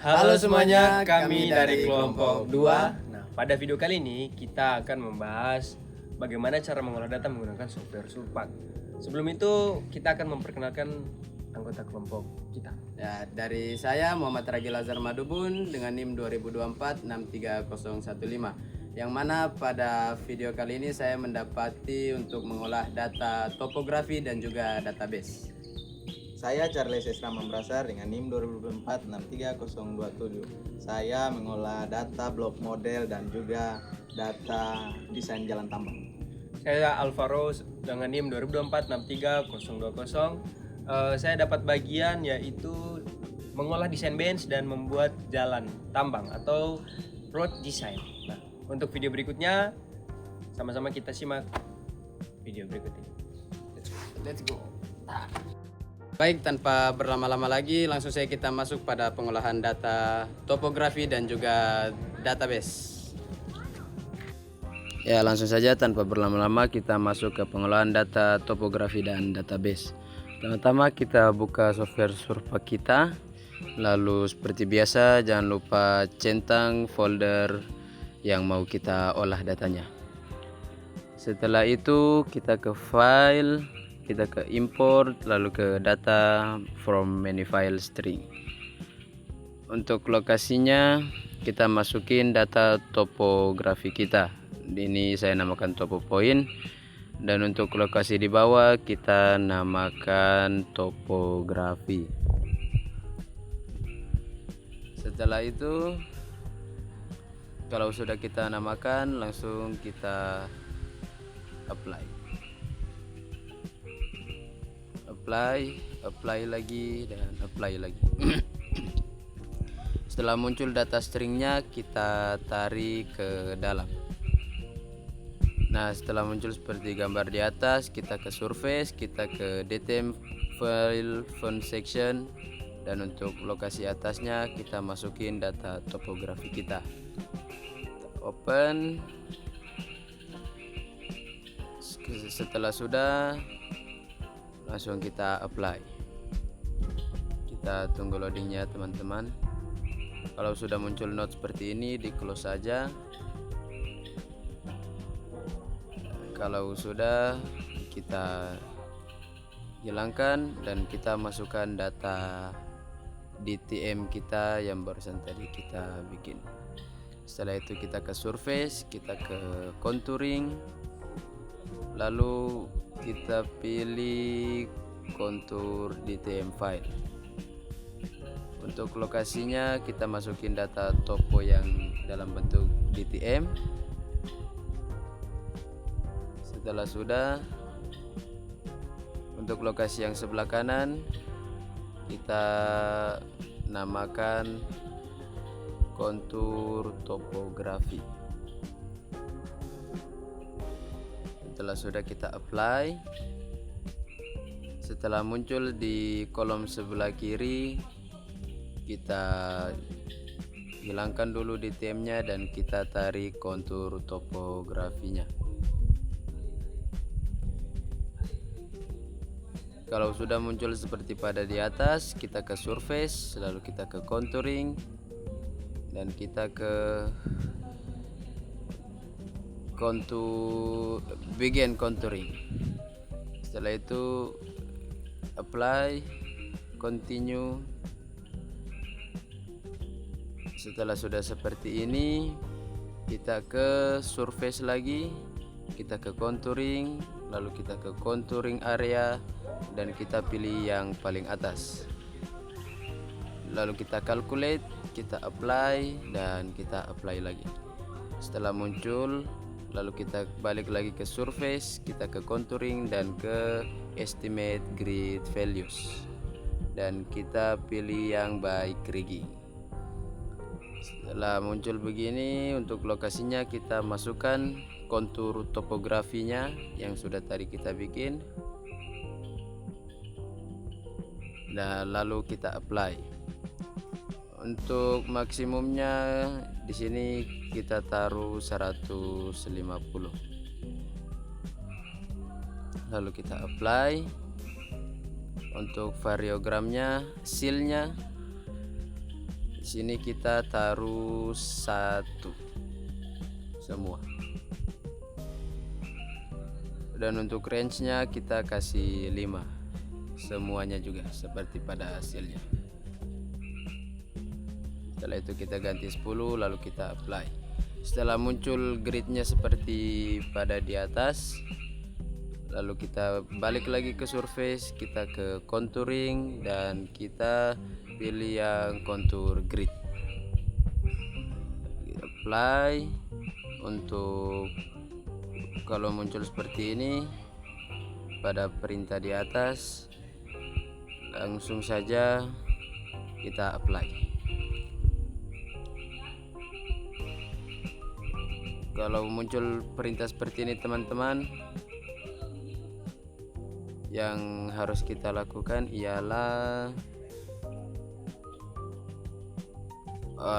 Halo semuanya, kami dari kelompok 2. Nah, pada video kali ini kita akan membahas bagaimana cara mengolah data menggunakan software Surpak. Sebelum itu, kita akan memperkenalkan anggota kelompok kita. Ya, dari saya Muhammad Ragi Lazar Madubun dengan NIM 2024-63015. Yang mana pada video kali ini saya mendapati untuk mengolah data topografi dan juga database. Saya Charles Esra Mambrasar dengan NIM 2024-63027. Saya mengolah data blok model dan juga data desain jalan tambang. Saya Alvaro dengan NIM 2024-63020. Saya dapat bagian yaitu mengolah desain bench dan membuat jalan tambang atau road design. Nah, untuk video berikutnya sama-sama kita simak video berikut ini. Let's go. Baik, tanpa berlama-lama lagi langsung saja kita masuk pada pengolahan data topografi dan juga database. Ya, langsung saja tanpa berlama-lama kita masuk ke pengolahan data topografi dan database. Pertama kita buka software Surpak kita. Lalu seperti biasa jangan lupa centang folder yang mau kita olah datanya. Setelah itu kita ke file, kita ke import, lalu ke data from many file string. Untuk lokasinya kita masukin data topografi kita. Ini saya namakan topo point. Dan untuk lokasi di bawah kita namakan topografi. Setelah itu kalau sudah kita namakan langsung kita apply lagi dan apply lagi. Setelah muncul data stringnya kita tarik ke dalam. Nah, setelah muncul seperti gambar di atas, kita ke surface, kita ke DTM file font section, dan untuk lokasi atasnya kita masukin data topografi kita. Open. Setelah sudah, langsung kita apply. Kita tunggu loadingnya teman-teman. Kalau sudah muncul note seperti ini di close saja. Kalau sudah kita hilangkan dan kita masukkan data DTM kita yang barusan tadi kita bikin. Setelah itu kita ke surface, kita ke contouring, lalu kita pilih kontur DTM file. Untuk lokasinya kita masukin data topo yang dalam bentuk DTM. Setelah sudah, untuk lokasi yang sebelah kanan kita namakan kontur topografi. Setelah sudah kita apply. Setelah muncul di kolom sebelah kiri, kita hilangkan dulu DTM-nya dan kita tarik kontur topografinya. Kalau sudah muncul seperti pada di atas, kita ke surface, lalu kita ke contouring, dan kita ke begin contouring. Setelah itu apply, continue. Setelah sudah seperti ini, kita ke surface lagi, kita ke contouring, lalu kita ke contouring area dan kita pilih yang paling atas. Lalu kita calculate, kita apply dan kita apply lagi. Setelah muncul, lalu kita balik lagi ke surface, kita ke contouring dan ke estimate grid values dan kita pilih yang by rigging. Setelah muncul begini, untuk lokasinya kita masukkan kontur topografinya yang sudah tadi kita bikin. Dan lalu kita apply. Untuk maksimumnya di sini kita taruh 150. Lalu kita apply. Untuk variogramnya, sealnya sini kita taruh 1 semua. Dan untuk range-nya kita kasih 5 semuanya juga seperti pada hasilnya. Setelah itu kita ganti 10, lalu kita apply. Setelah muncul gridnya seperti pada di atas, lalu kita balik lagi ke surface, kita ke contouring dan kita pilih yang contour grid. Apply. Untuk kalau muncul seperti ini pada perintah di atas, langsung saja kita apply. Kalau muncul perintah seperti ini teman-teman, yang harus kita lakukan ialah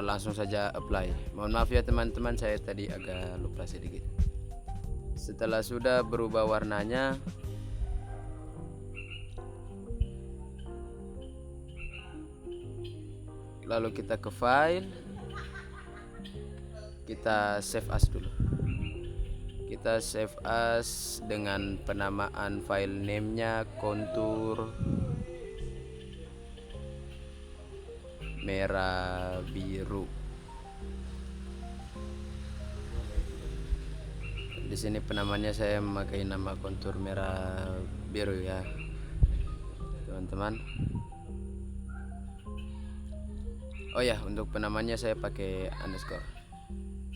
langsung saja apply. Mohon maaf ya teman-teman, saya tadi agak lupa sedikit. Setelah sudah berubah warnanya, lalu kita ke file, kita save as dulu. Kita save as dengan penamaan file name-nya kontur merah biru. Di sini penamanya saya memakai nama kontur merah biru ya teman-teman. Oh ya, untuk penamanya saya pakai underscore.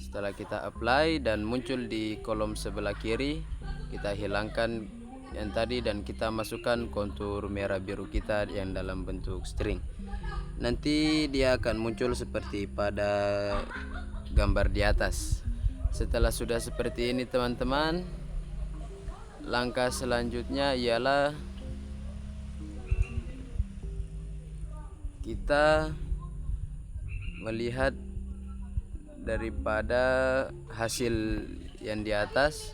Setelah kita apply dan muncul di kolom sebelah kiri, kita hilangkan yang tadi dan kita masukkan kontur merah biru kita yang dalam bentuk string. Nanti dia akan muncul seperti pada gambar di atas. Setelah sudah seperti ini teman-teman, langkah selanjutnya ialah kita melihat daripada hasil yang di atas,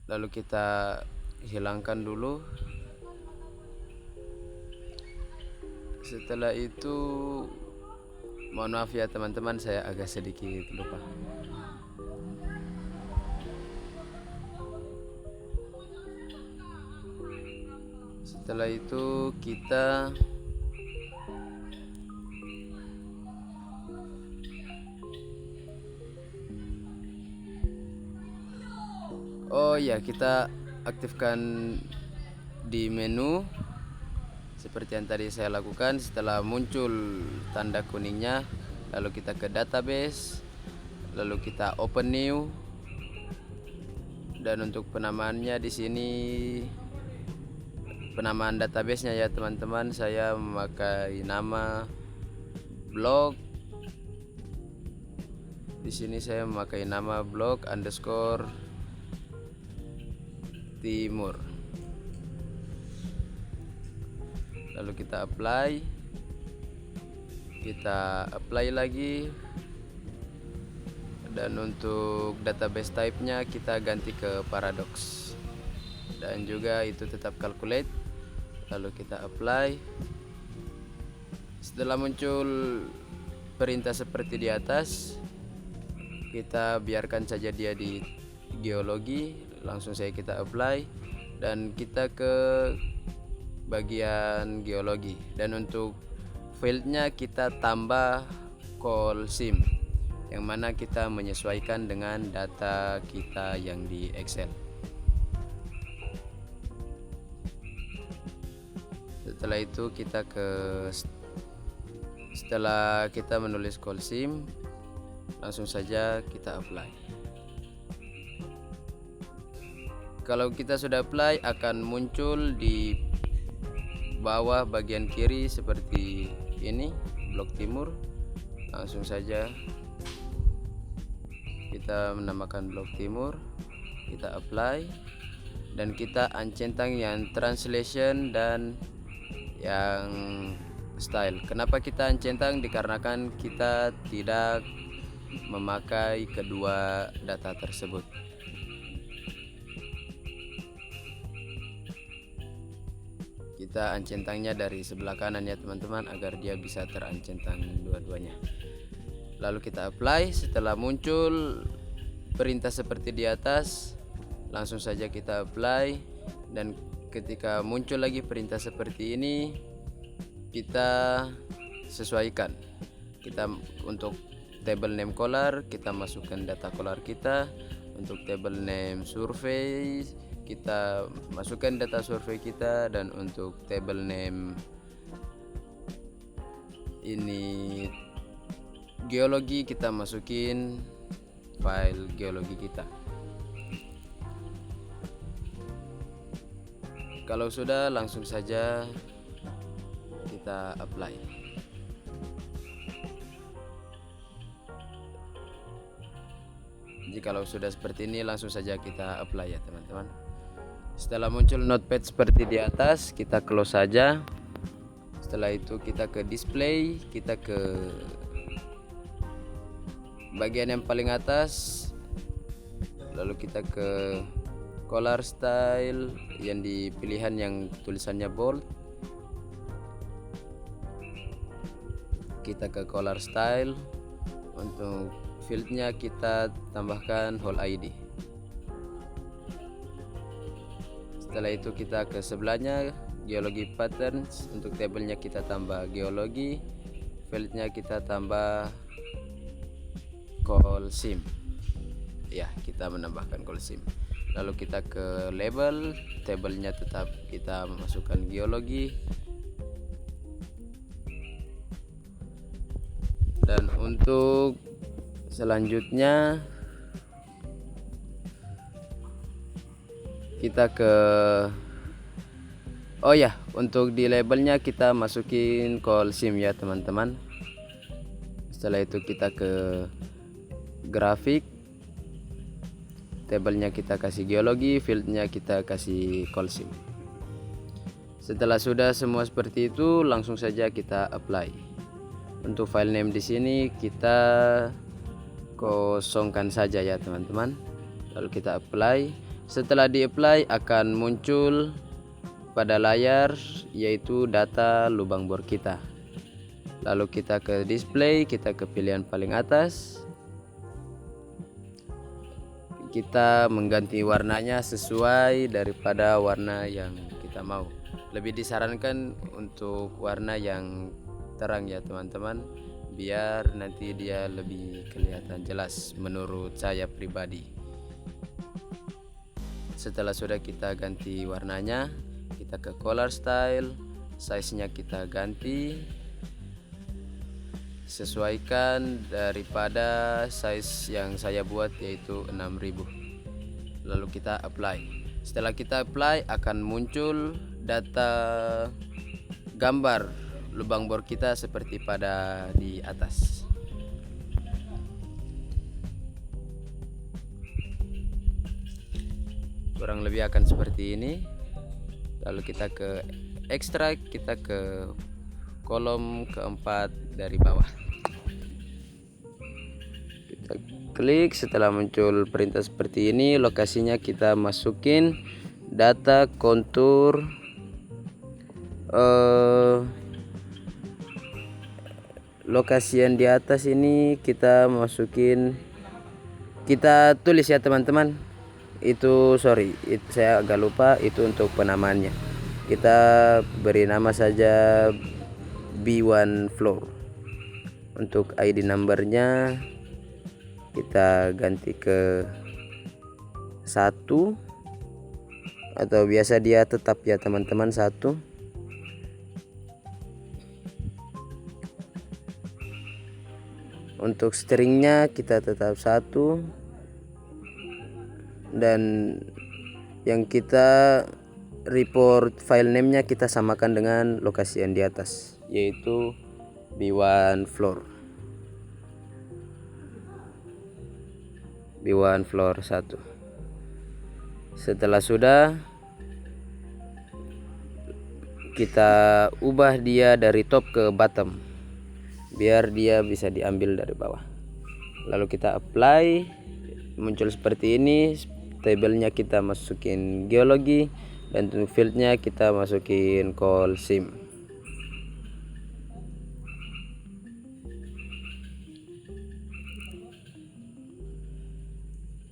lalu kita hilangkan dulu. Setelah itu, mohon maaf ya teman-teman, saya agak sedikit lupa. Setelah itu kita kita aktifkan di menu seperti yang tadi saya lakukan. Setelah muncul tanda kuningnya, lalu kita ke database, lalu kita open new, dan untuk penamaannya di sini penamaan database-nya ya teman-teman, saya memakai nama blog. Di sini saya memakai nama blog underscore timur. Lalu kita apply lagi, dan untuk database type-nya kita ganti ke paradox, dan juga itu tetap calculate. Lalu kita apply. Setelah muncul perintah seperti di atas, kita biarkan saja dia di geologi. Langsung saja kita apply dan kita ke bagian geologi, dan untuk fieldnya kita tambah call sim, yang mana kita menyesuaikan dengan data kita yang di Excel. Setelah itu kita setelah kita menulis call sim, langsung saja kita apply. Kalau kita sudah apply, akan muncul di bawah bagian kiri seperti ini, blok timur. Langsung saja kita menamakan blok timur, kita apply, dan kita uncentang yang translation dan yang style. Kenapa kita uncentang? Dikarenakan kita tidak memakai kedua data tersebut. kita uncentangnya dari sebelah kanan ya teman-teman, agar dia bisa teruncentang dua-duanya. Lalu kita apply. Setelah muncul perintah seperti di atas, langsung saja kita apply. Dan ketika muncul lagi perintah seperti ini, kita sesuaikan. Kita untuk table name color, kita masukkan data color kita. Untuk table name survey, kita masukkan data survei kita. Dan untuk table name ini geologi, kita masukin file geologi kita. Kalau sudah, langsung saja kita apply. Jikalau sudah seperti ini, langsung saja kita apply ya teman-teman. Setelah muncul notepad seperti di atas, kita close saja. Setelah itu kita ke display, kita ke bagian yang paling atas, lalu kita ke color style yang di pilihan yang tulisannya bold. Kita ke color style, untuk fieldnya kita tambahkan whole ID. Setelah itu kita ke sebelahnya geologi patterns, untuk tabelnya kita tambah geologi, fieldnya kita tambah call sim. Ya, kita menambahkan call sim. Lalu kita ke label, tabelnya tetap kita masukkan geologi. Dan untuk selanjutnya kita ke untuk di labelnya kita masukin call sim ya teman-teman. Setelah itu kita ke grafik, tabelnya kita kasih geologi, fieldnya kita kasih call sim. Setelah sudah semua seperti itu, langsung saja kita apply. Untuk file name di sini kita kosongkan saja ya teman-teman. Lalu kita apply. Setelah di apply akan muncul pada layar yaitu data lubang bor kita. Lalu kita ke display, kita ke pilihan paling atas. Kita mengganti warnanya sesuai daripada warna yang kita mau. Lebih disarankan untuk warna yang terang ya teman-teman, biar nanti dia lebih kelihatan jelas menurut saya pribadi. Setelah sudah kita ganti warnanya, kita ke color style, size-nya kita ganti, sesuaikan daripada size yang saya buat yaitu 6000. Lalu kita apply. Setelah kita apply akan muncul data gambar lubang bor kita seperti pada di atas. Kurang lebih akan seperti ini. Lalu kita ke extract, kita ke kolom keempat dari bawah. Kita klik, setelah muncul perintah seperti ini, lokasinya kita masukin data kontur lokasi yang di atas ini kita masukin, kita tulis ya teman-teman. Itu saya agak lupa, itu untuk penamaannya. Kita beri nama saja B1 floor. Untuk ID numbernya kita ganti ke 1, atau biasa dia tetap ya teman-teman 1. Untuk stringnya kita tetap 1, dan yang kita report file name-nya kita samakan dengan lokasi yang di atas, yaitu B1 floor. B1 floor 1. Setelah sudah, kita ubah dia dari top ke bottom biar dia bisa diambil dari bawah. Lalu kita apply, muncul seperti ini. Tabelnya kita masukin geologi, dan untuk fieldnya kita masukin call SIM.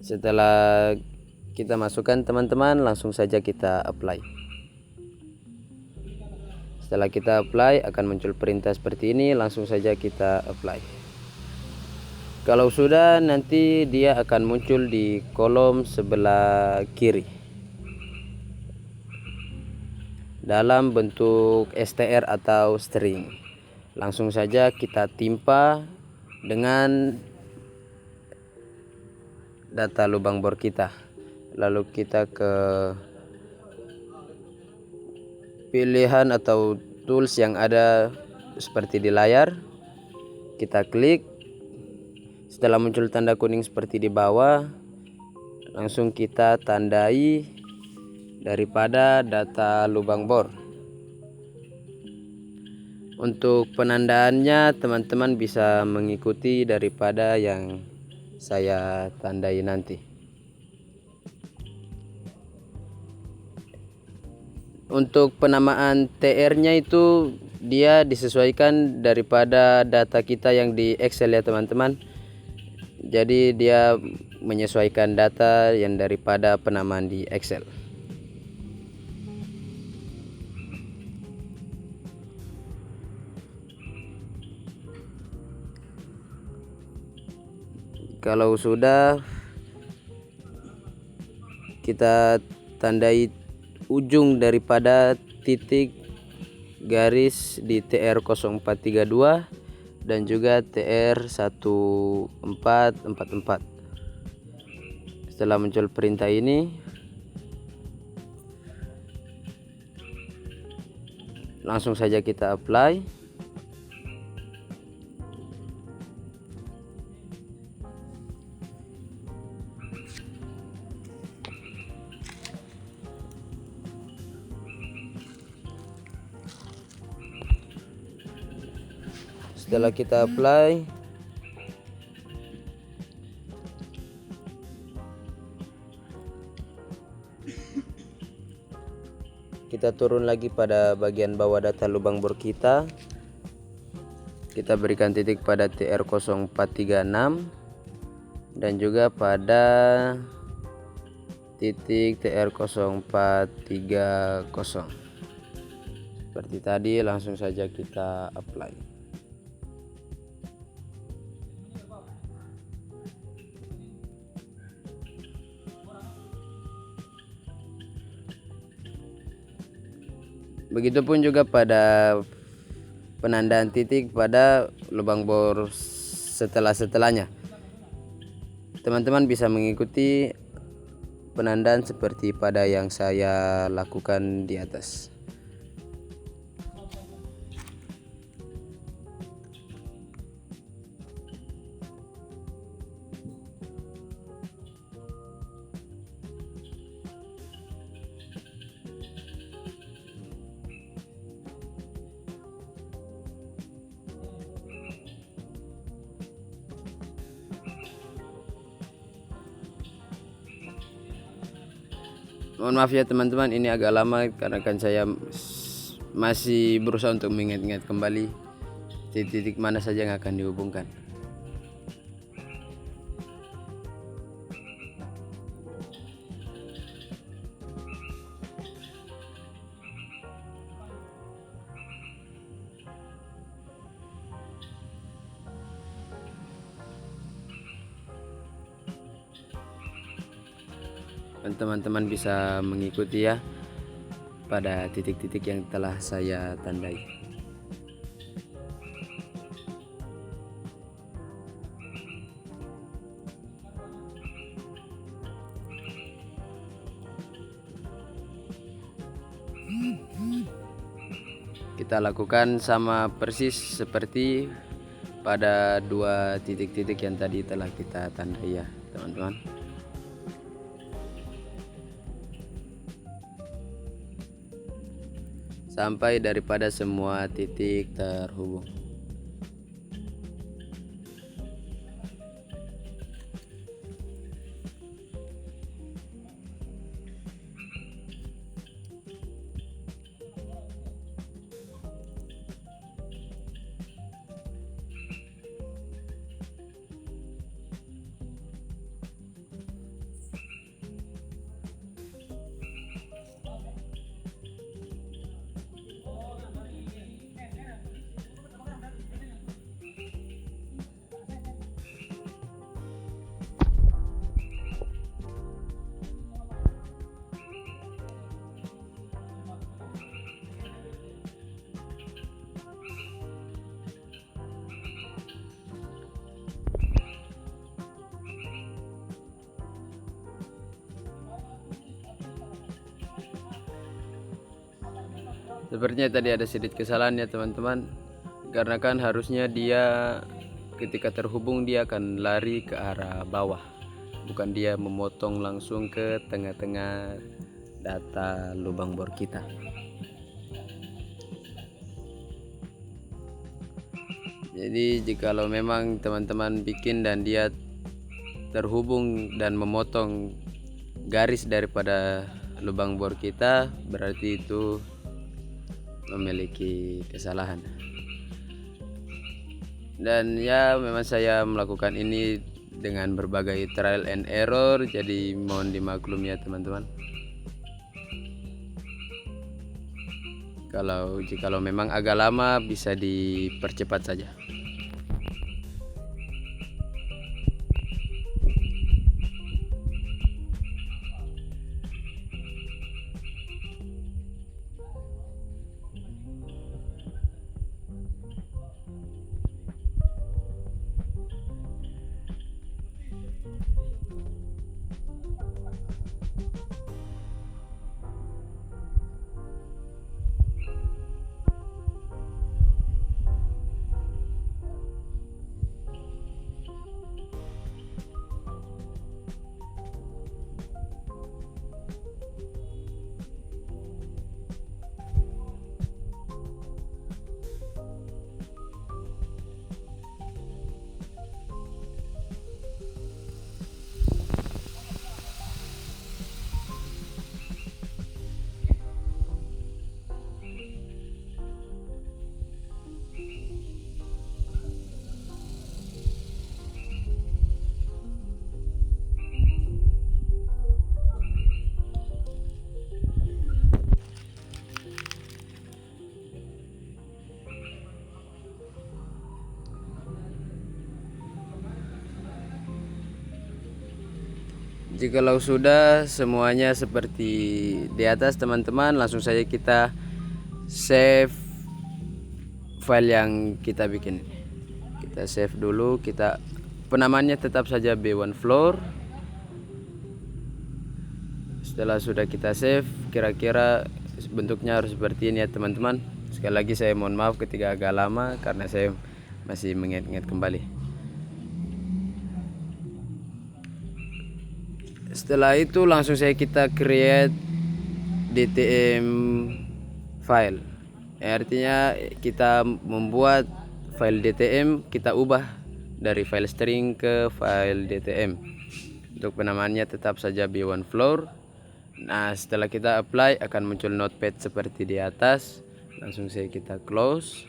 Setelah kita masukkan teman-teman, langsung saja kita apply. Setelah kita apply akan muncul perintah seperti ini, langsung saja kita apply. Kalau sudah, nanti dia akan muncul di kolom sebelah kiri dalam bentuk STR atau string. Langsung saja kita timpa dengan data lubang bor kita. Lalu kita ke pilihan atau tools yang ada seperti di layar. Kita klik. Setelah muncul tanda kuning seperti di bawah, langsung kita tandai daripada data lubang bor. Untuk penandaannya teman-teman bisa mengikuti daripada yang saya tandai nanti. Untuk penamaan TR-nya itu dia disesuaikan daripada data kita yang di Excel ya teman-teman. Jadi dia menyesuaikan data yang daripada penamaan di Excel. Kalau sudah, kita tandai ujung daripada titik garis di TR0432 dan juga TR1444. Setelah muncul perintah ini, langsung saja kita apply. Setelah kita apply, kita turun lagi pada bagian bawah data lubang bor kita. Kita berikan titik pada TR0436 dan juga pada titik TR0430. Seperti tadi, langsung saja kita apply. Begitupun juga pada penandaan titik pada lubang bor setelahnya. Teman-teman bisa mengikuti penandaan seperti pada yang saya lakukan di atas. Mohon maaf ya teman-teman, ini agak lama karena kan saya masih berusaha untuk mengingat-ingat kembali titik-titik mana saja yang akan dihubungkan. Dan teman-teman bisa mengikuti ya pada titik-titik yang telah saya tandai. Kita lakukan sama persis seperti pada dua titik-titik yang tadi telah kita tandai ya teman-teman. Sampai daripada semua titik terhubung. Sepertinya tadi ada sedikit kesalahan ya teman-teman, karena kan harusnya dia ketika terhubung dia akan lari ke arah bawah, bukan dia memotong langsung ke tengah-tengah data lubang bor kita. Jadi jikalau memang teman-teman bikin dan dia terhubung dan memotong garis daripada lubang bor kita, berarti itu memiliki kesalahan. Dan ya memang saya melakukan ini dengan berbagai trial and error, jadi mohon dimaklumi ya teman-teman. Jikalau memang agak lama bisa dipercepat saja. Jikalau sudah semuanya seperti di atas teman-teman, langsung saja kita save file yang kita bikin. Kita save dulu, kita penamaannya tetap saja B1 floor. Setelah sudah kita save, kira-kira bentuknya harus seperti ini ya teman-teman. Sekali lagi saya mohon maaf ketika agak lama karena saya masih mengingat-ingat kembali. Setelah itu langsung saya kita create DTM file. Artinya kita membuat file DTM, kita ubah dari file string ke file DTM. Untuk penamaannya tetap saja B1 floor. Nah, setelah kita apply akan muncul notepad seperti di atas. Langsung saya kita close.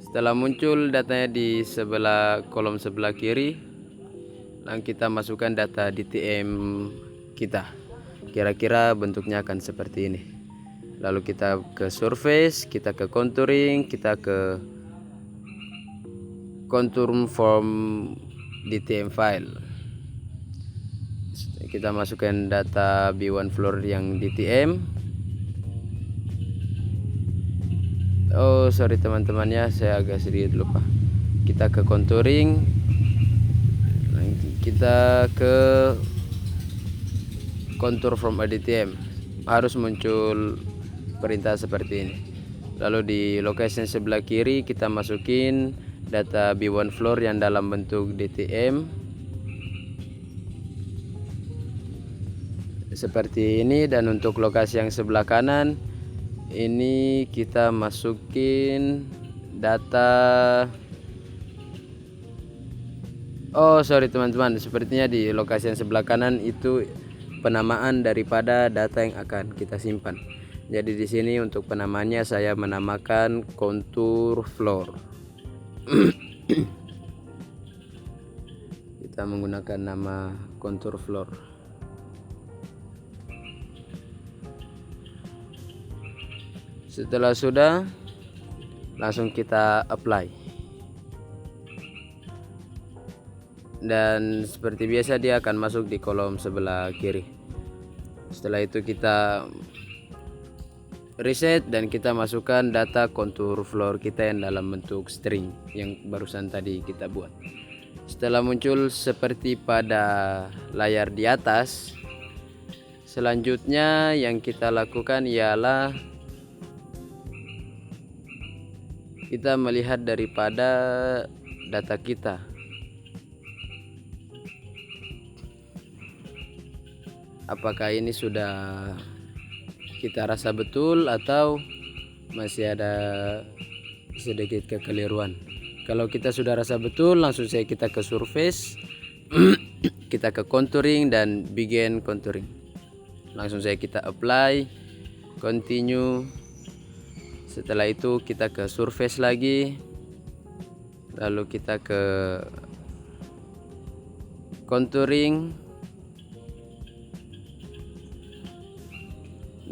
Setelah muncul datanya di kolom sebelah kiri, lalu kita masukkan data DTM kita. Kira-kira bentuknya akan seperti ini. Lalu kita ke surface, kita ke contouring, kita ke contour form DTM file. Kita masukkan data B1 floor yang DTM. Oh sorry teman-teman ya, saya agak sedikit lupa. Kita ke contouring, kita ke contour from DTM, harus muncul perintah seperti ini. Lalu di location sebelah kiri kita masukin data B1 floor yang dalam bentuk DTM seperti ini. Dan untuk lokasi yang sebelah kanan ini kita masukin data, oh sorry teman-teman, sepertinya di lokasi yang sebelah kanan itu penamaan daripada data yang akan kita simpan. Jadi di sini untuk penamanya saya menamakan contour floor. Kita menggunakan nama contour floor. Setelah sudah, langsung kita apply. Dan seperti biasa dia akan masuk di kolom sebelah kiri. Setelah itu kita reset dan kita masukkan data contour floor kita yang dalam bentuk string yang barusan tadi kita buat. Setelah muncul seperti pada layar di atas, selanjutnya yang kita lakukan ialah kita melihat daripada data kita. Apakah ini sudah kita rasa betul atau masih ada sedikit kekeliruan. Kalau kita sudah rasa betul, langsung saja kita ke surface, kita ke contouring dan begin contouring. Langsung saja kita apply, continue. Setelah itu kita ke surface lagi, lalu kita ke contouring,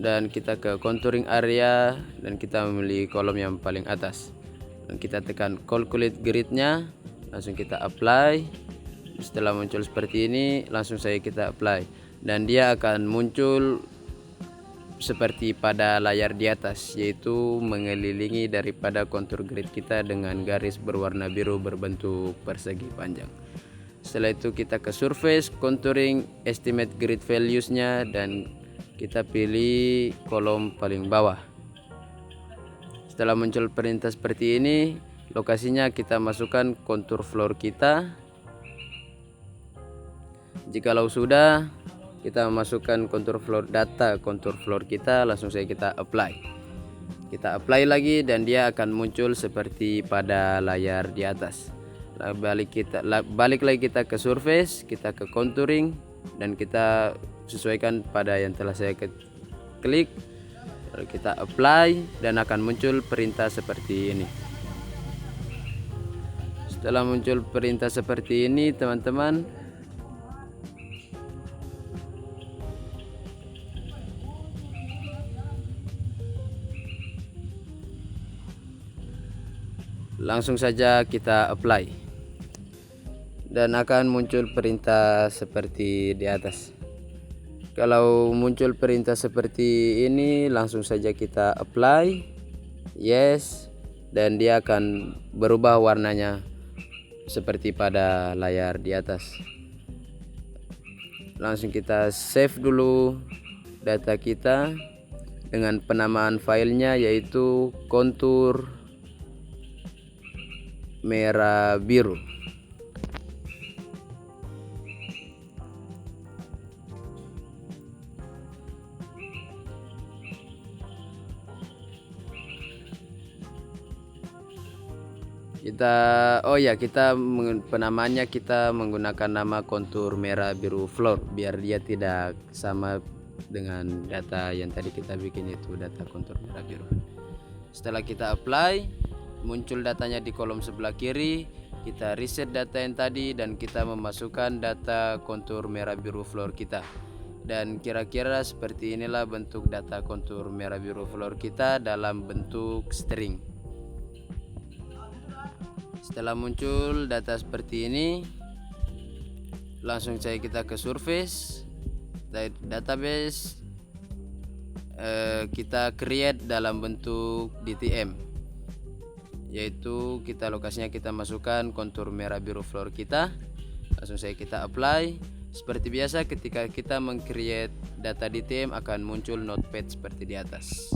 dan kita ke contouring area, dan kita memilih kolom yang paling atas, dan kita tekan calculate grid-nya, langsung kita apply. Setelah muncul seperti ini, langsung saja kita apply, dan dia akan muncul seperti pada layar di atas, yaitu mengelilingi daripada kontur grid kita dengan garis berwarna biru berbentuk persegi panjang. Setelah itu kita ke surface, contouring, estimate grid values-nya, dan kita pilih kolom paling bawah. Setelah muncul perintah seperti ini, lokasinya kita masukkan kontur floor kita. Jikalau sudah, kita masukkan kontur floor, data kontur floor kita, langsung saja kita apply. Kita apply lagi dan dia akan muncul seperti pada layar di atas. Balik lagi kita ke surface, kita ke contouring, dan kita sesuaikan pada yang telah saya klik, lalu kita apply dan akan muncul perintah seperti ini. Setelah muncul perintah seperti ini, teman-teman, langsung saja kita apply dan akan muncul perintah seperti di atas. Kalau muncul perintah seperti ini, langsung saja kita apply, yes, dan dia akan berubah warnanya seperti pada layar di atas. Langsung kita save dulu data kita dengan penamaan filenya yaitu kontur merah biru. Penamaannya kita menggunakan nama kontur merah biru floor biar dia tidak sama dengan data yang tadi kita bikin, itu data kontur merah biru. Setelah kita apply, muncul datanya di kolom sebelah kiri. Kita reset data yang tadi dan kita memasukkan data kontur merah biru floor kita. Dan kira-kira seperti inilah bentuk data kontur merah biru floor kita dalam bentuk string. Setelah muncul data seperti ini, langsung saja kita ke surface, database, kita create dalam bentuk DTM, yaitu lokasinya kita masukkan kontur merah biru floor kita. Langsung saja kita apply. Seperti biasa, ketika kita meng-create data DTM akan muncul notepad seperti di atas.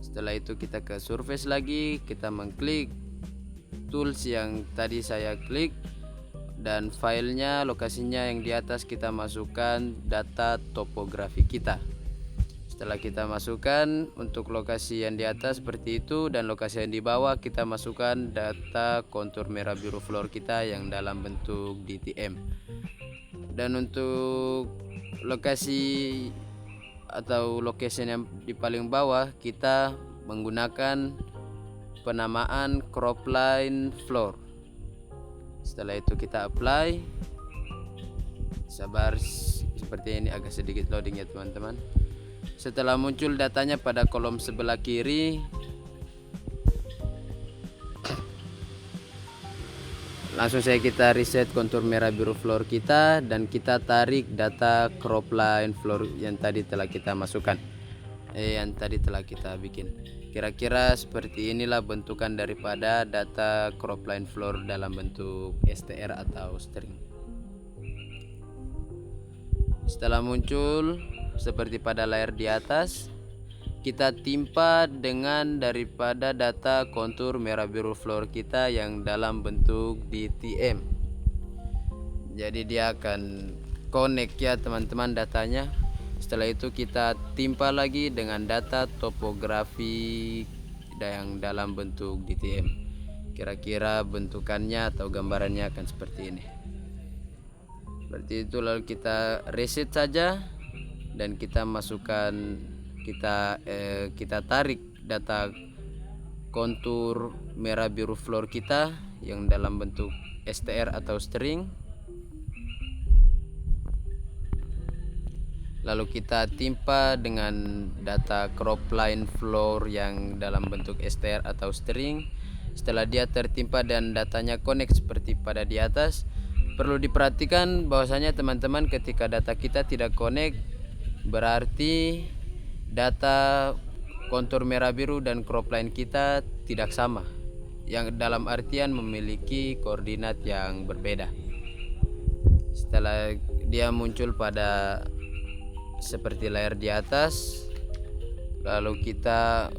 Setelah itu kita ke surface lagi, kita mengklik tools yang tadi saya klik, dan filenya, lokasinya yang di atas kita masukkan data topografi kita. Setelah kita masukkan untuk lokasi yang di atas seperti itu, dan lokasi yang di bawah kita masukkan data kontur merah biru floor kita yang dalam bentuk DTM. Dan untuk lokasi atau location yang di paling bawah kita menggunakan penamaan cropline floor. Setelah itu kita apply. Sabar, seperti ini agak sedikit loading ya teman-teman. Setelah muncul datanya pada kolom sebelah kiri, langsung saja kita reset kontur merah biru floor kita dan kita tarik data cropline floor yang tadi telah kita masukkan, yang tadi telah kita bikin. Kira-kira seperti inilah bentukan daripada data cropline floor dalam bentuk STR atau string. Setelah muncul seperti pada layar di atas, kita timpa dengan daripada data kontur merah biru floor kita yang dalam bentuk DTM. Jadi dia akan connect ya teman-teman datanya. Setelah itu kita timpa lagi dengan data topografi yang dalam bentuk DTM. Kira-kira bentukannya atau gambarannya akan seperti ini. Seperti itu, lalu kita reset saja dan kita masukkan, kita tarik data kontur merah biru floor kita yang dalam bentuk STR atau string. Lalu kita timpa dengan data cropline floor yang dalam bentuk STR atau string. Setelah dia tertimpa dan datanya connect seperti pada di atas, perlu diperhatikan bahwasanya teman-teman ketika data kita tidak connect, berarti data kontur merah biru dan cropline kita tidak sama, yang dalam artian memiliki koordinat yang berbeda. Setelah dia muncul pada seperti layar di atas, lalu kita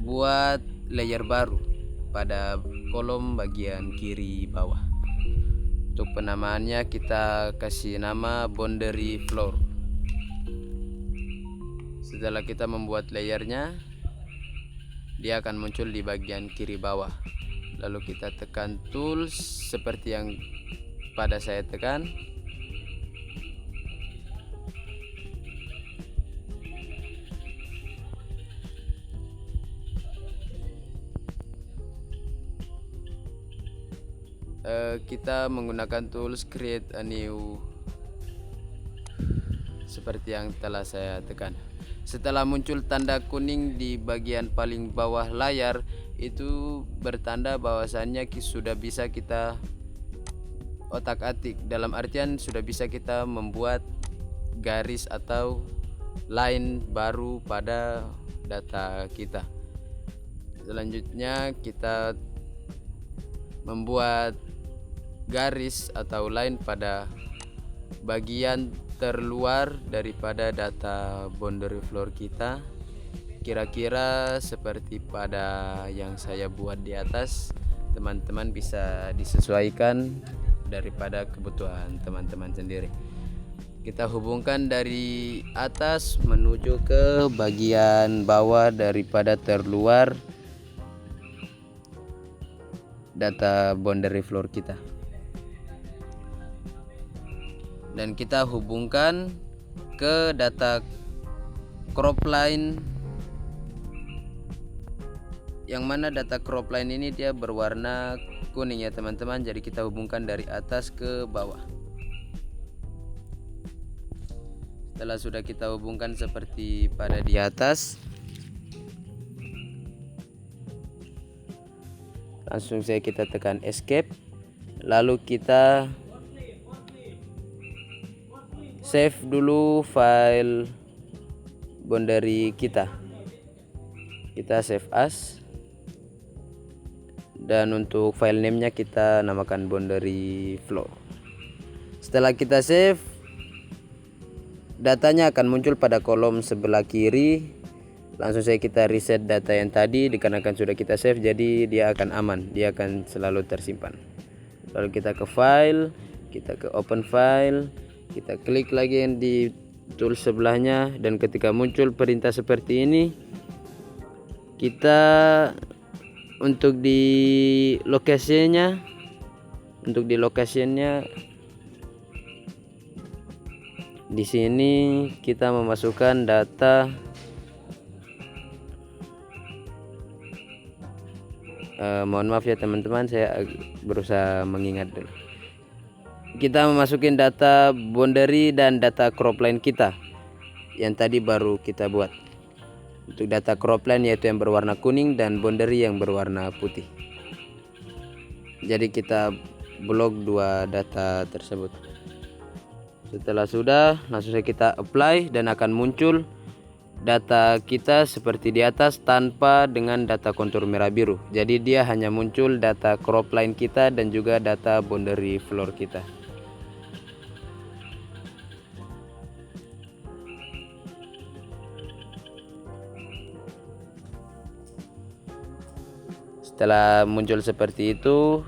buat layer baru pada kolom bagian kiri bawah. Untuk penamaannya kita kasih nama boundary floor. Setelah kita membuat layernya, dia akan muncul di bagian kiri bawah. Lalu kita tekan tools seperti yang pada saya tekan. Kita menggunakan tools create a new seperti yang telah saya tekan. Setelah muncul tanda kuning di bagian paling bawah layar, itu bertanda bahwasannya sudah bisa kita otak-atik, dalam artian sudah bisa kita membuat garis atau line baru pada data kita. Selanjutnya kita membuat garis atau line pada bagian terluar daripada data boundary floor kita, kira-kira seperti pada yang saya buat di atas. Teman-teman bisa disesuaikan daripada kebutuhan teman-teman sendiri. Kita hubungkan dari atas menuju ke bagian bawah daripada terluar data boundary floor kita, dan kita hubungkan ke data cropline, yang mana data cropline ini dia berwarna kuning ya teman-teman. Jadi kita hubungkan dari atas ke bawah. Setelah sudah kita hubungkan seperti pada di atas, langsung saja kita tekan escape, lalu kita save dulu file boundary kita save as, dan untuk file name-nya kita namakan boundary floor. Setelah kita save, datanya akan muncul pada kolom sebelah kiri. Langsung saja kita reset data yang tadi, dikarenakan sudah kita save jadi dia akan aman, dia akan selalu tersimpan. Lalu kita ke file, kita ke open file, kita klik lagi yang di tool sebelahnya, dan ketika muncul perintah seperti ini, kita untuk di lokasinya di sini kita memasukkan data mohon maaf ya teman-teman, saya berusaha mengingat dulu. Kita memasukin data boundary dan data cropline kita yang tadi baru kita buat. Untuk data cropline yaitu yang berwarna kuning dan boundary yang berwarna putih. Jadi kita blok dua data tersebut. Setelah sudah, langsung saja kita apply dan akan muncul data kita seperti di atas tanpa dengan data kontur merah biru. Jadi dia hanya muncul data crop line kita dan juga data boundary floor kita. Setelah muncul seperti itu,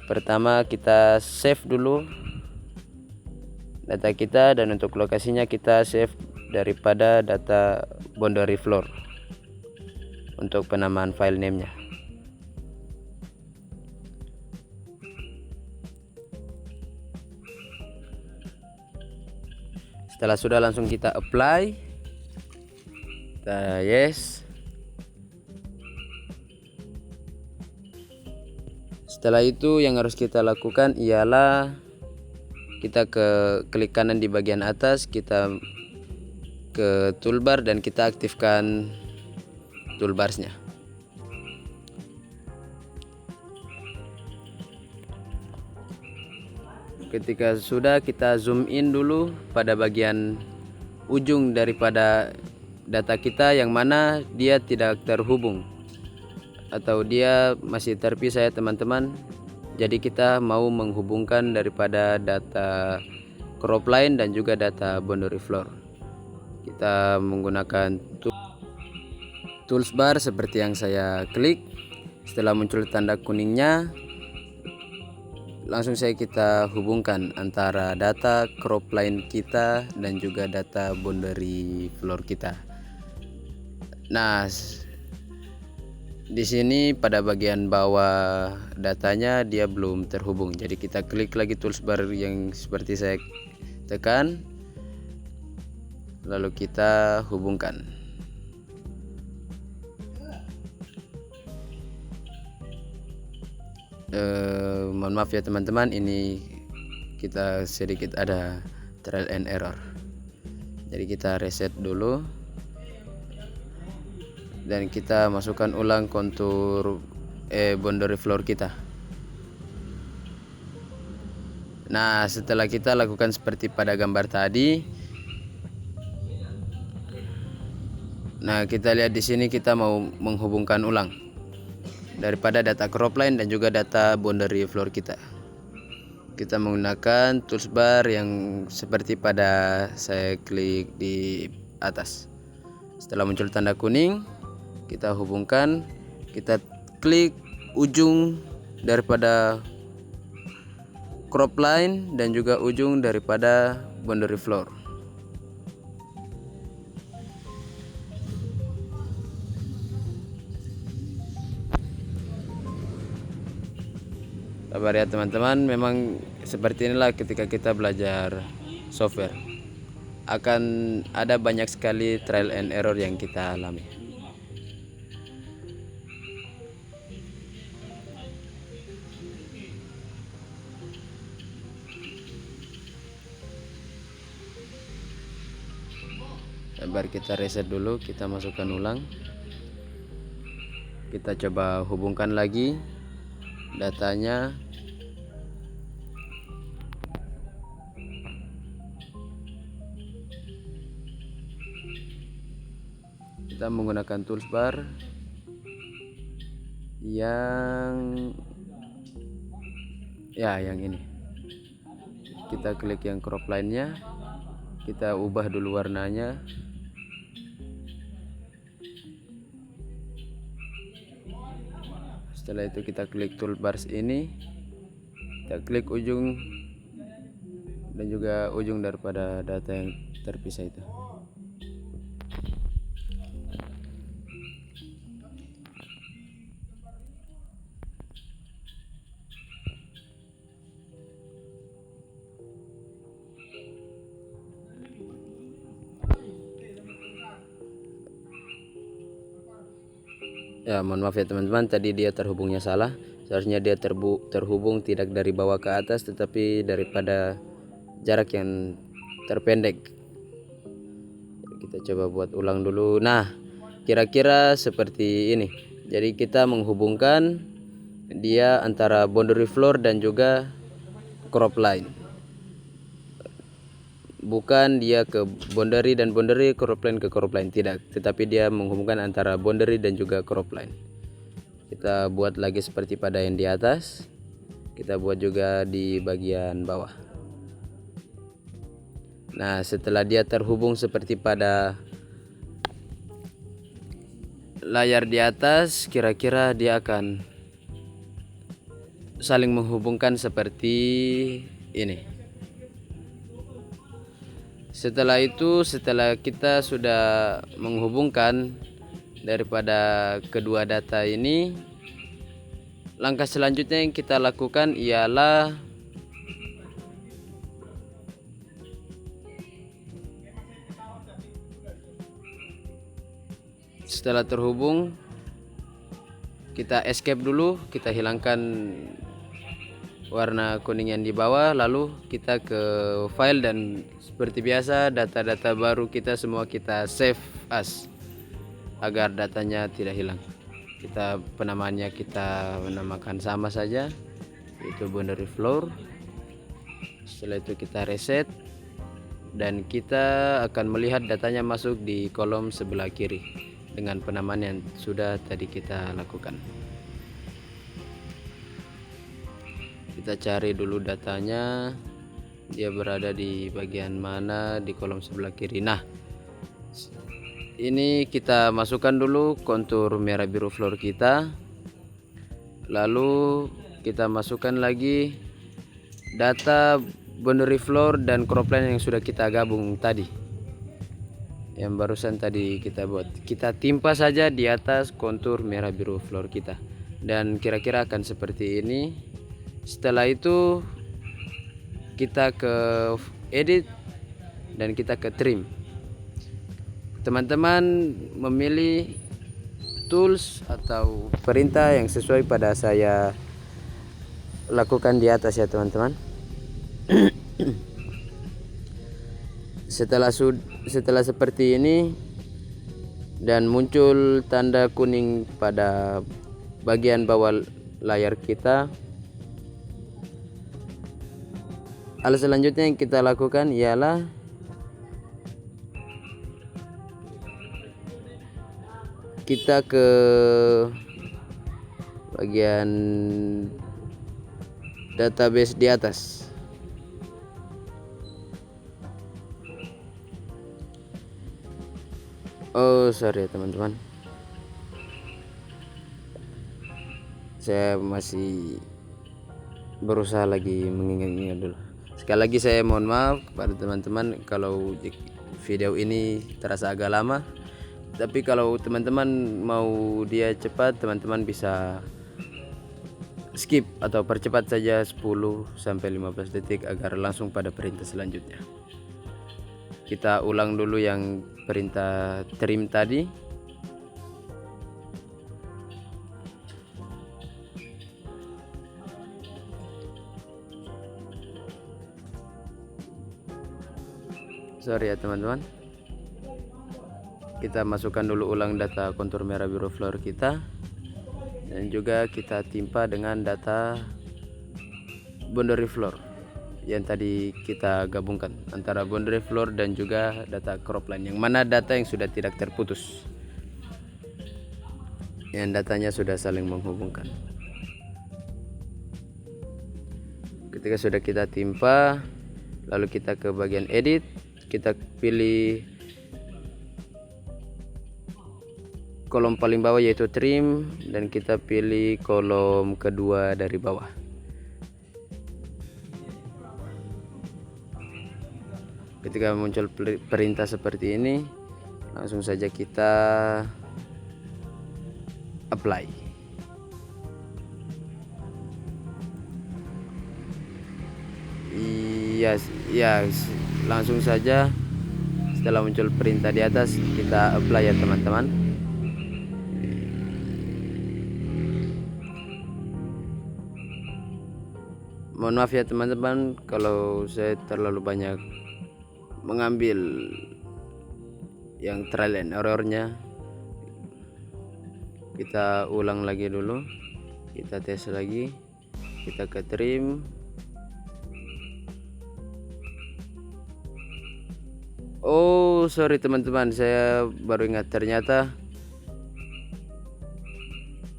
pertama kita save dulu data kita, dan untuk lokasinya kita save daripada data boundary floor untuk penamaan file name-nya. Setelah sudah, langsung kita apply, kita yes. Setelah itu yang harus kita lakukan ialah kita klik kanan di bagian atas, kita ke toolbar dan kita aktifkan toolbarsnya. Ketika sudah, kita zoom in dulu pada bagian ujung daripada data kita yang mana dia tidak terhubung atau dia masih terpisah ya teman-teman. Jadi kita mau menghubungkan daripada data crop line dan juga data boundary floor. Kita menggunakan tools bar seperti yang saya klik. Setelah muncul tanda kuningnya, langsung saya kita hubungkan antara data crop line kita dan juga data boundary floor kita. Nah, di sini pada bagian bawah datanya dia belum terhubung. Jadi kita klik lagi toolbar yang seperti saya tekan, lalu kita hubungkan. Mohon maaf ya teman-teman, ini kita sedikit ada trial and error. Jadi kita reset dulu dan kita masukkan ulang kontur boundary floor kita. Nah, setelah kita lakukan seperti pada gambar tadi, nah kita lihat di sini kita mau menghubungkan ulang daripada data crop line dan juga data boundary floor kita. Kita menggunakan toolbar yang seperti pada saya klik di atas. Setelah muncul tanda kuning, kita hubungkan, kita klik ujung daripada crop line dan juga ujung daripada boundary floor. Sabar ya teman-teman, memang seperti inilah ketika kita belajar software. Akan ada banyak sekali trial and error yang kita alami. Sabar, kita reset dulu, kita masukkan ulang. Kita coba hubungkan lagi datanya. Kita menggunakan toolbar yang ini. Kita klik yang crop line-nya, kita ubah dulu warnanya. Setelah itu kita klik toolbars ini, kita klik ujung dan juga ujung daripada data yang terpisah itu. Ya, mohon maaf ya teman-teman, tadi dia terhubungnya salah. Seharusnya dia terhubung tidak dari bawah ke atas, tetapi daripada jarak yang terpendek. Kita coba buat ulang dulu. Nah, kira-kira seperti ini. Jadi kita menghubungkan dia antara boundary floor dan juga crop line. bukan dia ke boundary dan boundary, crop line ke crop line, tidak, tetapi dia menghubungkan antara boundary dan juga crop line. Kita buat lagi seperti pada yang di atas, kita buat juga di bagian bawah. Nah, setelah dia terhubung seperti pada layar di atas, kira-kira dia akan saling menghubungkan seperti ini. Setelah itu, setelah kita sudah menghubungkan daripada kedua data ini, langkah selanjutnya yang kita lakukan ialah setelah terhubung, kita escape dulu, kita hilangkan warna kuning yang di bawah, lalu kita ke file dan seperti biasa data-data baru kita semua kita save as agar datanya tidak hilang. Kita penamaannya kita menamakan sama saja, yaitu boundary floor. Setelah itu kita reset dan kita akan melihat datanya masuk di kolom sebelah kiri dengan penamaan yang sudah tadi kita lakukan. Kita cari dulu datanya, dia berada di bagian mana di kolom sebelah kiri. Nah, ini kita masukkan dulu kontur merah biru floor kita, lalu kita masukkan lagi data boundary floor dan crop line yang sudah kita gabung tadi, yang barusan tadi kita buat. Kita timpa saja di atas kontur merah biru floor kita dan kira-kira akan seperti ini. Setelah itu kita ke edit dan kita ke trim. Teman-teman memilih tools atau perintah yang sesuai pada saya lakukan di atas ya teman-teman. Setelah seperti ini dan muncul tanda kuning pada bagian bawah layar kita, hal selanjutnya yang kita lakukan ialah kita ke bagian database di atas. Oh sorry ya teman-teman, saya masih berusaha lagi mengingat-ingat dulu. Sekali lagi saya mohon maaf kepada teman-teman kalau video ini terasa agak lama, tapi kalau teman-teman mau dia cepat, teman-teman bisa skip atau percepat saja 10-15 detik agar langsung pada perintah selanjutnya. Kita ulang dulu yang perintah trim tadi. Sorry ya teman-teman, kita masukkan dulu ulang data kontur merah biru floor kita dan juga kita timpa dengan data boundary floor yang tadi kita gabungkan antara boundary floor dan juga data crop line, yang mana data yang sudah tidak terputus, yang datanya sudah saling menghubungkan. Ketika sudah kita timpa, lalu kita ke bagian edit, kita pilih kolom paling bawah yaitu trim dan kita pilih kolom kedua dari bawah. Ketika muncul perintah seperti ini, langsung saja kita apply. Iya, langsung saja setelah muncul perintah di atas kita apply ya teman-teman. Mohon maaf ya teman-teman kalau saya terlalu banyak mengambil yang trial and errornya. Kita ulang lagi dulu, kita tes lagi, kita ke trim, Oh, sorry teman-teman, saya baru ingat ternyata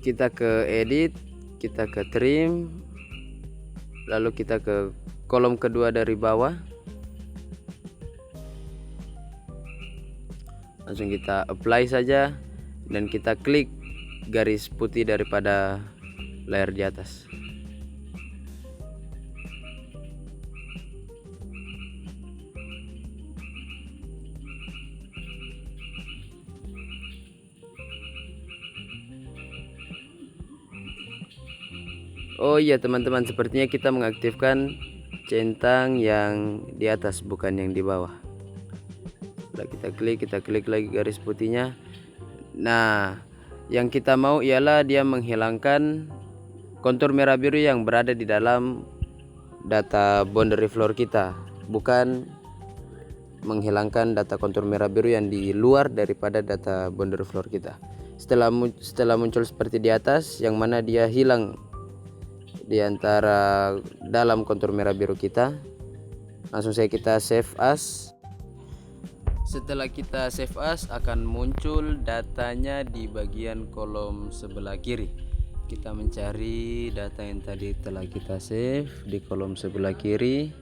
kita ke edit, kita ke trim, lalu kita ke kolom kedua dari bawah. Langsung kita apply saja dan kita klik garis putih daripada layar di atas. Oh iya teman-teman, sepertinya kita mengaktifkan centang yang di atas bukan yang di bawah. Setelah kita klik lagi garis putihnya. Nah, yang kita mau ialah dia menghilangkan kontur merah biru yang berada di dalam data boundary floor kita, bukan menghilangkan data kontur merah biru yang di luar daripada data boundary floor kita. Setelah muncul seperti di atas, yang mana dia hilang di antara dalam kontur merah biru kita, langsung saja kita save as. Setelah kita save as, akan muncul datanya di bagian kolom sebelah kiri. Kita mencari data yang tadi telah kita save di kolom sebelah kiri.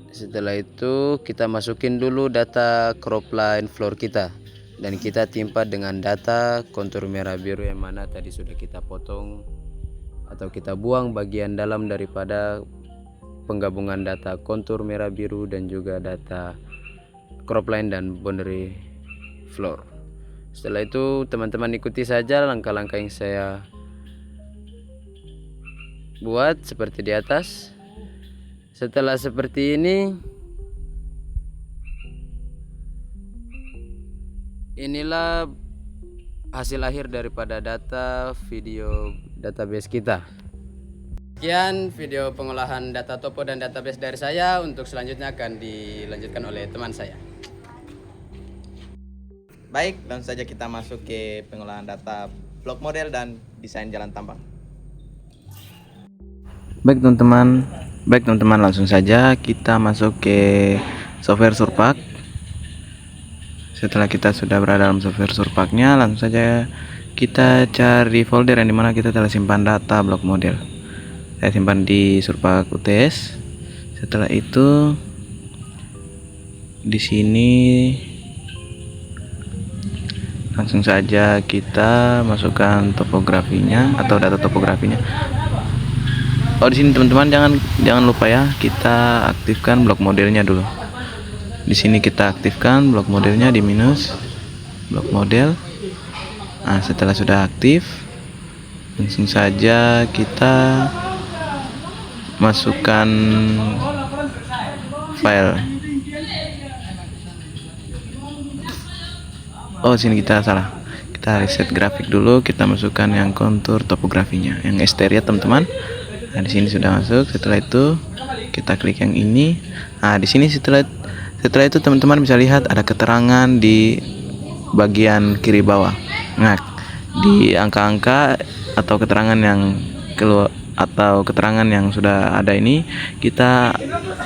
Setelah itu kita masukin dulu data crop line floor kita, dan kita timpa dengan data kontur merah biru yang mana tadi sudah kita potong atau kita buang bagian dalam daripada penggabungan data kontur merah biru dan juga data crop line dan boundary floor. Setelah itu teman-teman ikuti saja langkah-langkah yang saya buat seperti di atas. Setelah seperti ini, inilah hasil akhir daripada data video database kita. Sekian video pengolahan data topo dan database dari saya. Untuk selanjutnya akan dilanjutkan oleh teman saya. Baik, langsung saja kita masuk ke pengolahan data blok model dan desain jalan tambang. Baik teman-teman, langsung saja kita masuk ke software Surpak. Setelah kita sudah berada dalam software Surpaknya, langsung saja kita cari folder yang dimana kita telah simpan data blok model. Saya simpan di Surpak UTS. Setelah itu di sini langsung saja kita masukkan topografinya atau data topografinya. Oh, di sini teman-teman jangan lupa ya, kita aktifkan blok modelnya dulu. Di sini kita aktifkan blok modelnya di minus blok model. Nah, setelah sudah aktif, langsung saja kita masukkan file. Oh, sini kita salah. Kita reset grafik dulu, kita masukkan yang kontur topografinya, yang stereo teman-teman. Nah, di sini sudah masuk. Setelah itu kita klik yang ini. Nah, di sini setelah itu teman-teman bisa lihat ada keterangan di bagian kiri bawah. Nah, di angka-angka atau keterangan yang keluar atau keterangan yang sudah ada ini kita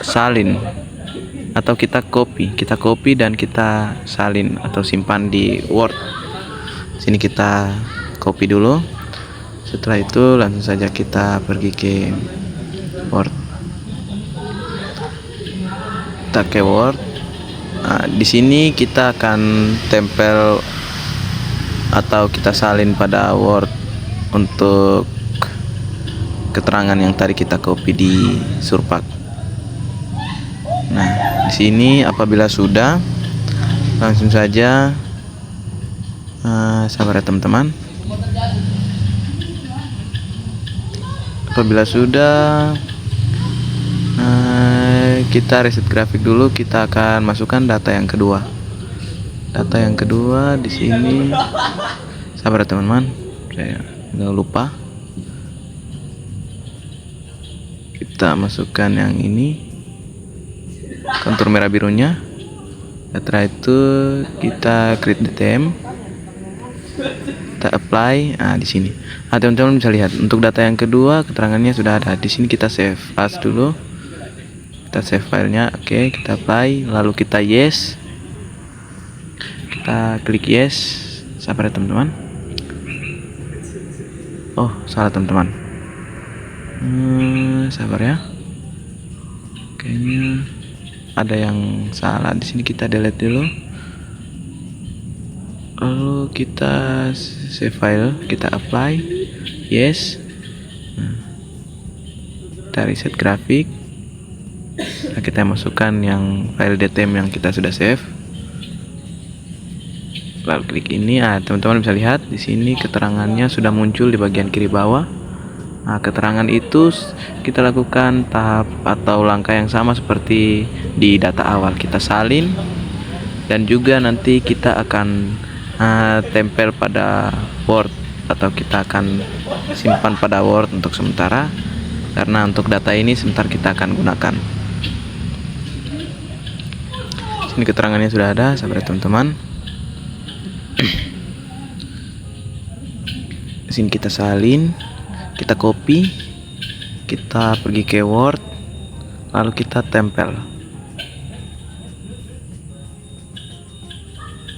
salin atau kita copy dan kita salin atau simpan di Word. Sini kita copy dulu. Setelah itu langsung saja kita pergi ke Word. Kita ke Word. Nah, di sini kita akan tempel atau kita salin pada Word untuk keterangan yang tadi kita copy di Surpak. Nah, di sini apabila sudah, langsung saja sabar ya teman-teman. Apabila sudah, kita reset grafik dulu. Kita akan masukkan data yang kedua. Data yang kedua di sini. Sabar ya teman-teman, saya nggak lupa. Kita masukkan yang ini, kontur merah birunya. Setelah itu kita create DTM, kita apply. Nah, di sini. Nah, teman-teman bisa lihat untuk data yang kedua keterangannya sudah ada. Di sini kita save as dulu. kita save filenya. Oke, kita apply, lalu kita yes, kita klik yes. Sabar ya teman-teman. Oh, salah teman-teman. Sabar ya. Kayaknya ada yang salah di sini. Kita delete dulu. Lalu kita save file, kita apply, yes. Kita reset grafik. Nah, kita masukkan yang file DTM yang kita sudah save. Lalu klik ini. Teman-teman bisa lihat di sini keterangannya sudah muncul di bagian kiri bawah. Nah, keterangan itu kita lakukan tahap atau langkah yang sama seperti di data awal. Kita salin dan juga nanti kita akan tempel pada Word atau kita akan simpan pada Word untuk sementara, karena untuk data ini sebentar kita akan gunakan. Sini keterangannya sudah ada, sabar teman-teman. Sini kita salin, kita copy, kita pergi ke Word, lalu kita tempel.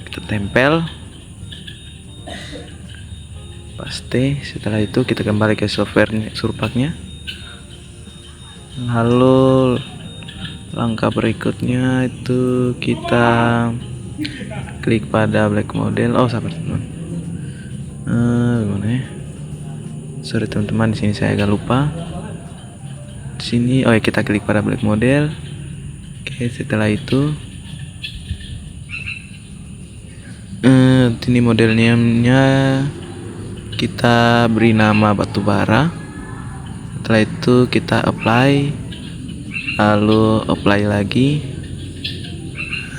Kita tempel, paste. Setelah itu kita kembali ke software Surpaknya. Lalu langkah berikutnya itu kita klik pada black model. Oh, sabar teman. Gimana ya? Sorry teman-teman, di sini saya agak lupa. Di sini, oh ya, kita klik pada black model. Oke, setelah itu, ini modelnya kita beri nama batu bara. Setelah itu kita apply, lalu apply lagi.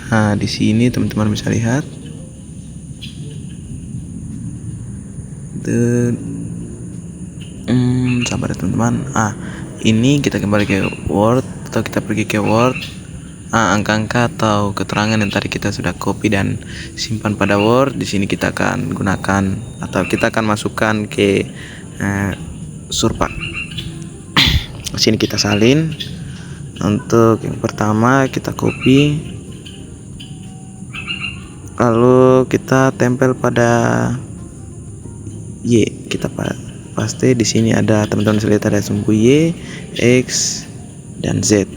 Nah, di sini teman-teman bisa lihat. Sabar ya teman-teman. Ini kita kembali ke Word atau kita pergi ke Word. Angka-angka atau keterangan yang tadi kita sudah copy dan simpan pada Word, di sini kita akan gunakan atau kita akan masukkan ke Surpak. Di sini kita salin. Untuk yang pertama kita copy, lalu kita tempel pada Y. Kita paste. Di sini ada, teman-teman bisa lihat ada sumbu Y, X, dan Z.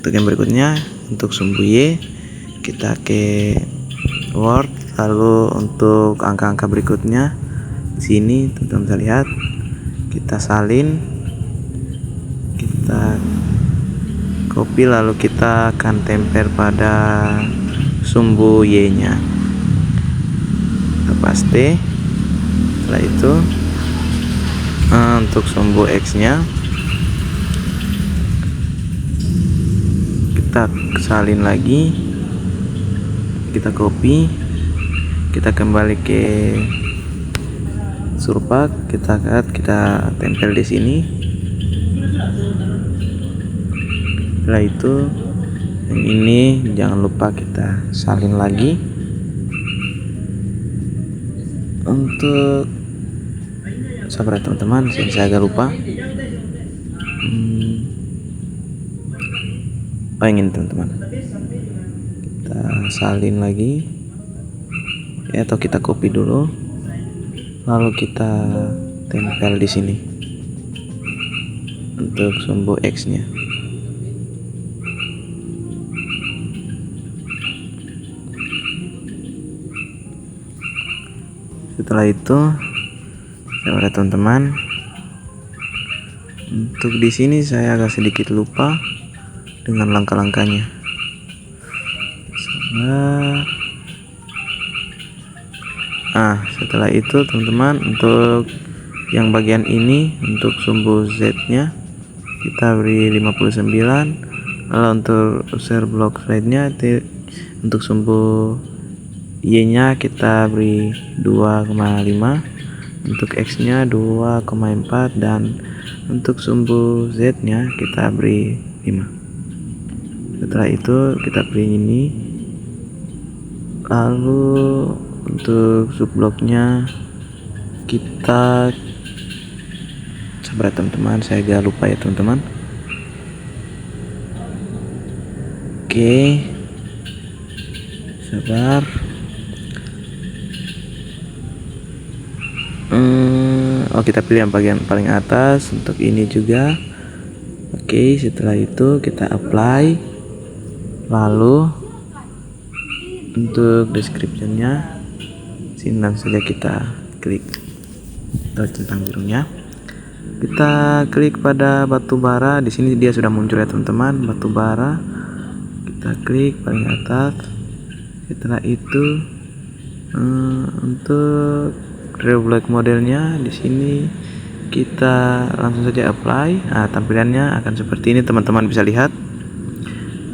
Untuk yang berikutnya, untuk sumbu Y kita ke Word, lalu untuk angka-angka berikutnya di sini teman-teman bisa lihat, kita salin, kita copy, lalu kita akan tempel pada sumbu Y nya. Kita paste. Setelah itu untuk sumbu X nya kita salin lagi, kita copy, kita kembali ke Surpak, kita tempel di sini. Setelah itu yang ini jangan lupa kita salin lagi. Untuk sabar teman-teman, saya agak lupa. Ingin teman-teman, kita salin lagi ya, atau kita copy dulu, lalu kita tempel di sini untuk sumbu X nya. Setelah itu, saudara teman-teman, untuk di sini saya agak sedikit lupa dengan langkah-langkahnya. Setelah itu teman-teman, untuk yang bagian ini, untuk sumbu Z nya kita beri 59, lalu untuk user block slide nya untuk sumbu Y nya kita beri 2,5, untuk X nya 2,4, dan untuk sumbu Z nya kita beri 5. Setelah itu kita beri ini, lalu untuk subbloknya kita, sabar teman-teman, saya agak lupa ya teman-teman. Oke, sabar. Oh, kita pilih yang bagian paling atas untuk ini juga. Oke, setelah itu kita apply. Lalu untuk descriptionnya sini langsung saja kita klik atau centang birunya. Kita klik pada batu bara. Di sini dia sudah muncul ya teman-teman, batu bara. Kita klik paling atas. Setelah itu untuk Black modelnya di sini kita langsung saja apply. Nah, tampilannya akan seperti ini teman-teman, bisa lihat.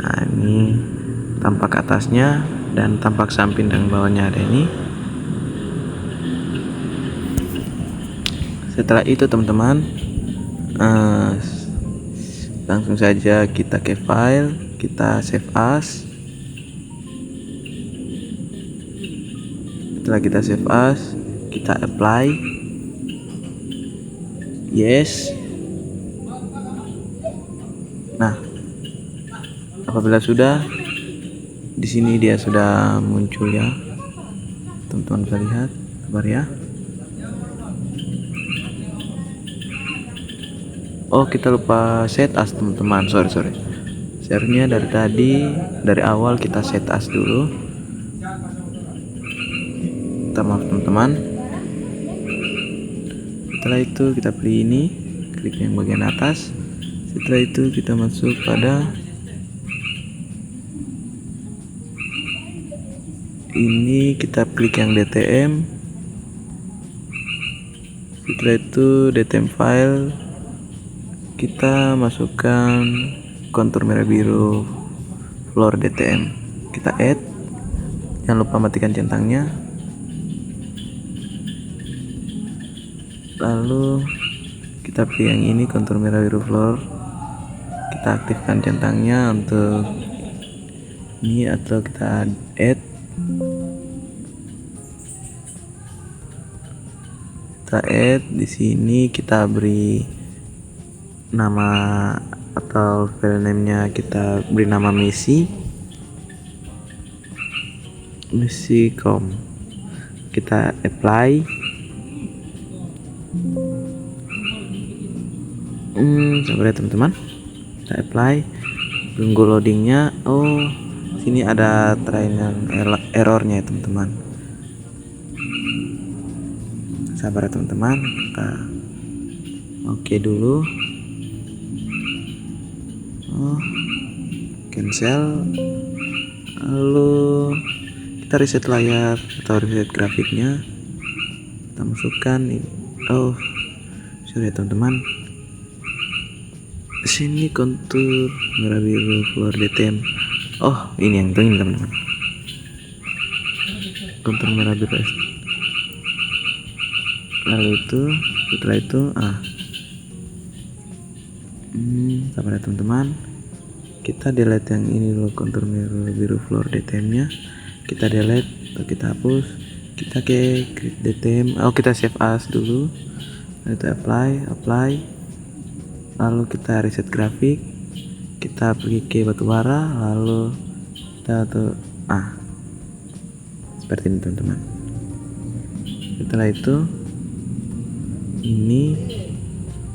Nah, ini tampak atasnya dan tampak samping dan bawahnya ada ini. Setelah itu teman-teman, langsung saja kita ke file, kita save as. Setelah kita save as, kita apply. Yes. Nah, apabila sudah, di sini dia sudah muncul ya. Teman-teman bisa lihat, sabar ya. Oh, kita lupa set as teman-teman. Sorry. Seharusnya dari awal kita set as dulu. Minta maaf teman-teman. Setelah itu kita pilih ini, klik yang bagian atas. Setelah itu kita masuk pada ini, kita klik yang DTM. Setelah itu DTM file, kita masukkan kontur merah biru floor DTM. Kita add, jangan lupa matikan centangnya. Lalu kita pilih yang ini, kontur merah biru floor. Kita aktifkan centangnya untuk ini atau kita add. Kita add di sini, kita beri nama atau file name-nya, kita beri nama misi.com. Kita apply. Sabar ya teman-teman, kita apply. Tunggu loadingnya. Oh, sini ada training errornya ya teman-teman. Sabar ya teman-teman, kita oke dulu. Cancel. Lalu kita reset layar atau reset grafiknya. Kita masukkan ini. Oh, sorry ya teman-teman, sini kontur merah biru floor DTM. Oh, ini yang ini teman-teman, kontur merah biru. Lalu itu setelah itu sabar ya teman-teman, kita delete yang ini dulu, kontur merah biru floor DTM nya kita delete atau kita hapus. Kita ke create DTM. Oh, kita save as dulu. Lalu itu apply. Lalu kita reset grafik. Kita pergi ke batu bara. Lalu kita seperti ini teman-teman. Setelah itu ini,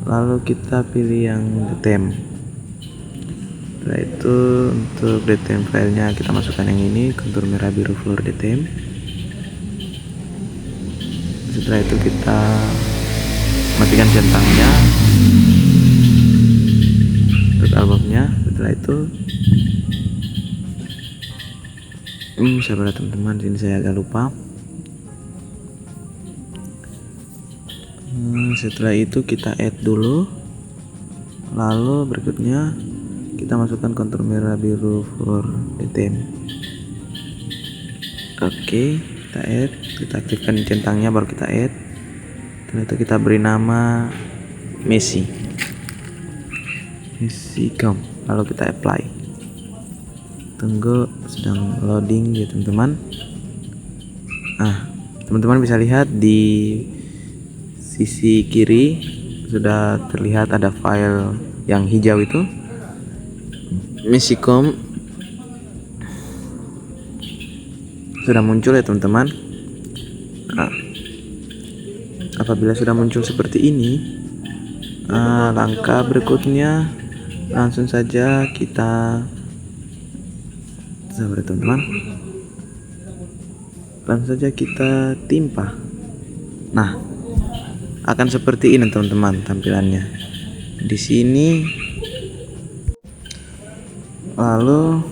lalu kita pilih yang DTM. Setelah itu untuk DTM filenya kita masukkan yang ini, kontur merah biru floor DTM. Setelah itu kita matikan centangnya untuk albumnya. Setelah itu sabar teman-teman, sini saya agak lupa. Setelah itu kita add dulu. Lalu berikutnya kita masukkan kontur merah biru floor DTM. Oke, kita add, kita aktifkan centangnya baru kita add. Setelah itu kita beri nama misi.com. Lalu kita apply. Tunggu, sedang loading ya teman-teman. Teman-teman bisa lihat di sisi kiri sudah terlihat ada file yang hijau itu, misi.com. sudah muncul ya teman-teman. Nah, apabila sudah muncul seperti ini, langkah berikutnya langsung saja kita sabar teman-teman, langsung saja kita timpa. Nah, akan seperti ini teman-teman tampilannya di sini. Lalu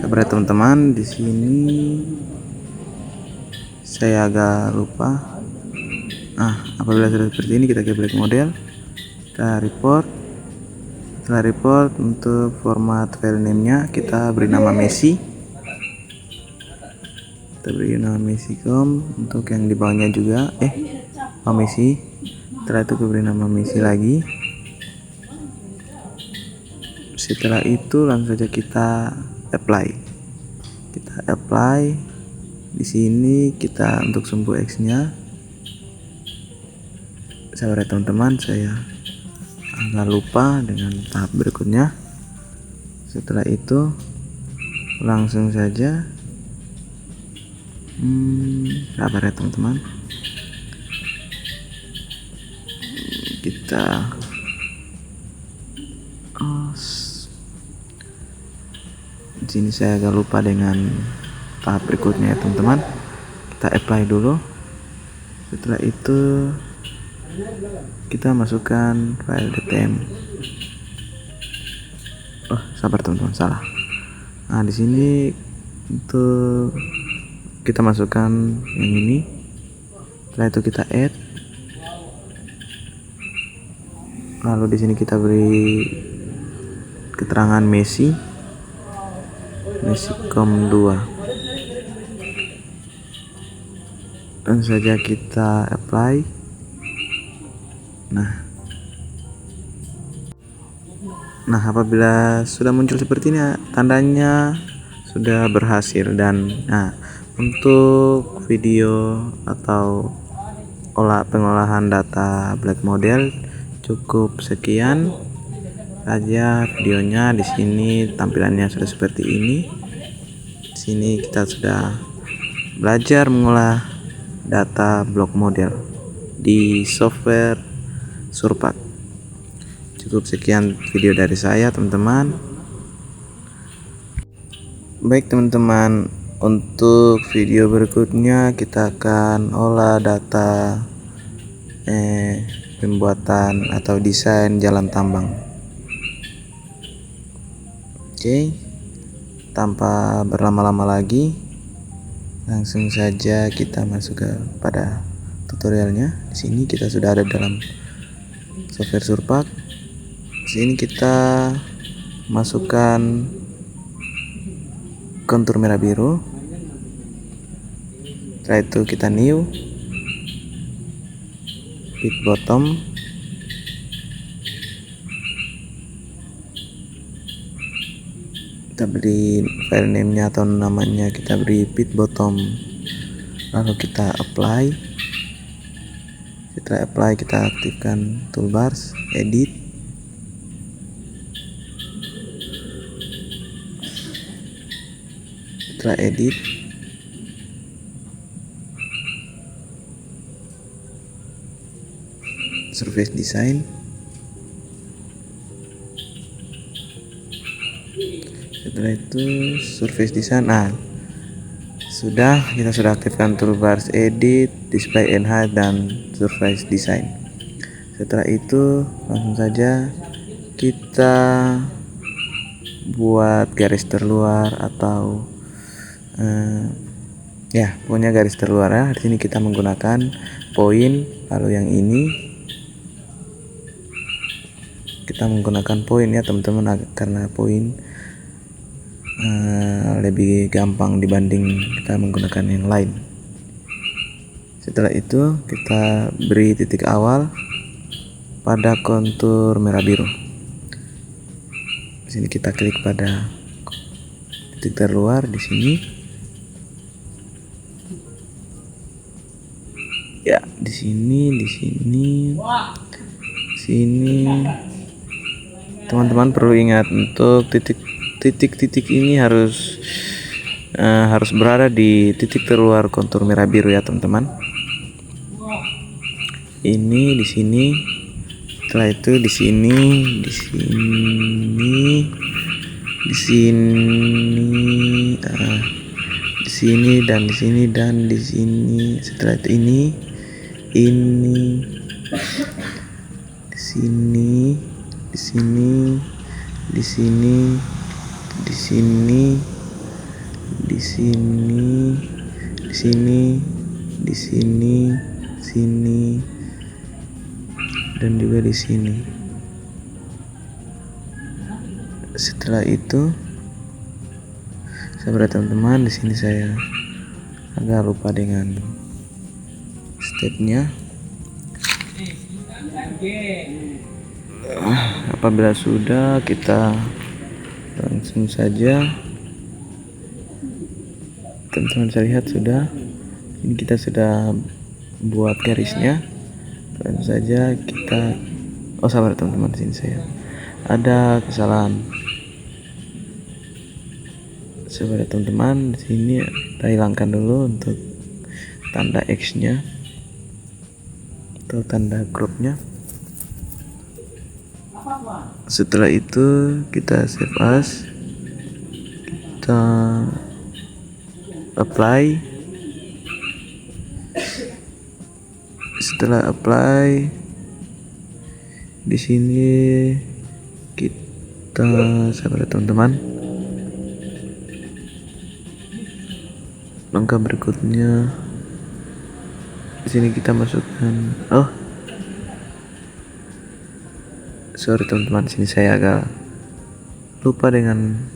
sabar teman-teman, di sini saya agak lupa. Apabila sudah seperti ini, kita ke black model, kita report. Setelah report, untuk format file name-nya kita beri nama Messi. Kita beri nama Messi.com. Untuk yang di bawahnya juga Messi. Setelah itu kita beri nama Messi lagi. Setelah itu langsung saja kita apply. Kita apply. Di sini kita untuk sumbu X-nya. Sabar ya teman-teman, saya agak lupa dengan tahap berikutnya. Setelah itu langsung saja sabar ya teman-teman, kita di sini saya agak lupa dengan tahap berikutnya ya teman-teman. Kita apply dulu. Setelah itu kita masukkan file DTM. Sabar teman-teman, salah. Nah, di sini untuk kita masukkan yang ini. Setelah itu kita add. Lalu di sini kita beri keterangan Messi.com 2. Dan saja kita apply. Nah, apabila sudah muncul seperti ini, tandanya sudah berhasil. Dan untuk video atau pengolahan data black model cukup sekian saja videonya. Di sini tampilannya sudah seperti ini. Di sini kita sudah belajar mengolah data block model di software Surpak. Cukup sekian video dari saya teman-teman. Baik teman-teman, untuk video berikutnya kita akan olah data pembuatan atau desain jalan tambang. Oke, tanpa berlama-lama lagi, langsung saja kita masuk pada tutorialnya. Di sini kita sudah ada dalam software Surpak. Di sini kita masukkan kontur merah biru. Setelah itu kita new, pit bottom, kita beri file name-nya atau namanya, kita beri pit bottom. Lalu kita apply. Setelah apply kita aktifkan toolbars, edit. Setelah edit, surface design. Setelah itu surface design. Kita sudah aktifkan toolbars edit, display and hide, dan surface design. Setelah itu langsung saja kita buat garis terluar atau pokoknya garis terluar ya. Di sini kita menggunakan poin. Lalu yang ini kita menggunakan poin ya teman-teman, karena poin lebih gampang dibanding kita menggunakan yang lain. Setelah itu kita beri titik awal pada kontur merah biru. Di sini kita klik pada titik terluar di sini. Ya, di sini. Teman-teman perlu ingat, untuk titik-titik ini harus harus berada di titik terluar kontur merah biru ya teman-teman. Ini di sini, setelah itu di sini, di sini, di sini, di sini dan di sini dan di sini. Setelah itu ini, di sini, di sini, di sini, di sini, di sini, di sini, di sini, sini, dan juga di sini. Setelah itu, sahabat teman-teman, di sini saya agak lupa dengan stepnya. Apabila sudah, kita langsung saja, teman-teman bisa lihat sudah. Ini kita sudah buat garisnya. Langsung saja kita, sabar teman-teman, di sini saya ada kesalahan. Sabar teman-teman, di sini kita hilangkan dulu untuk tanda X-nya atau tanda crop-nya. Setelah itu kita save as, kita apply. Setelah apply, di sini kita, sabar teman-teman, langkah berikutnya di sini kita masukkan. Sorry teman-teman, sini saya agak lupa dengan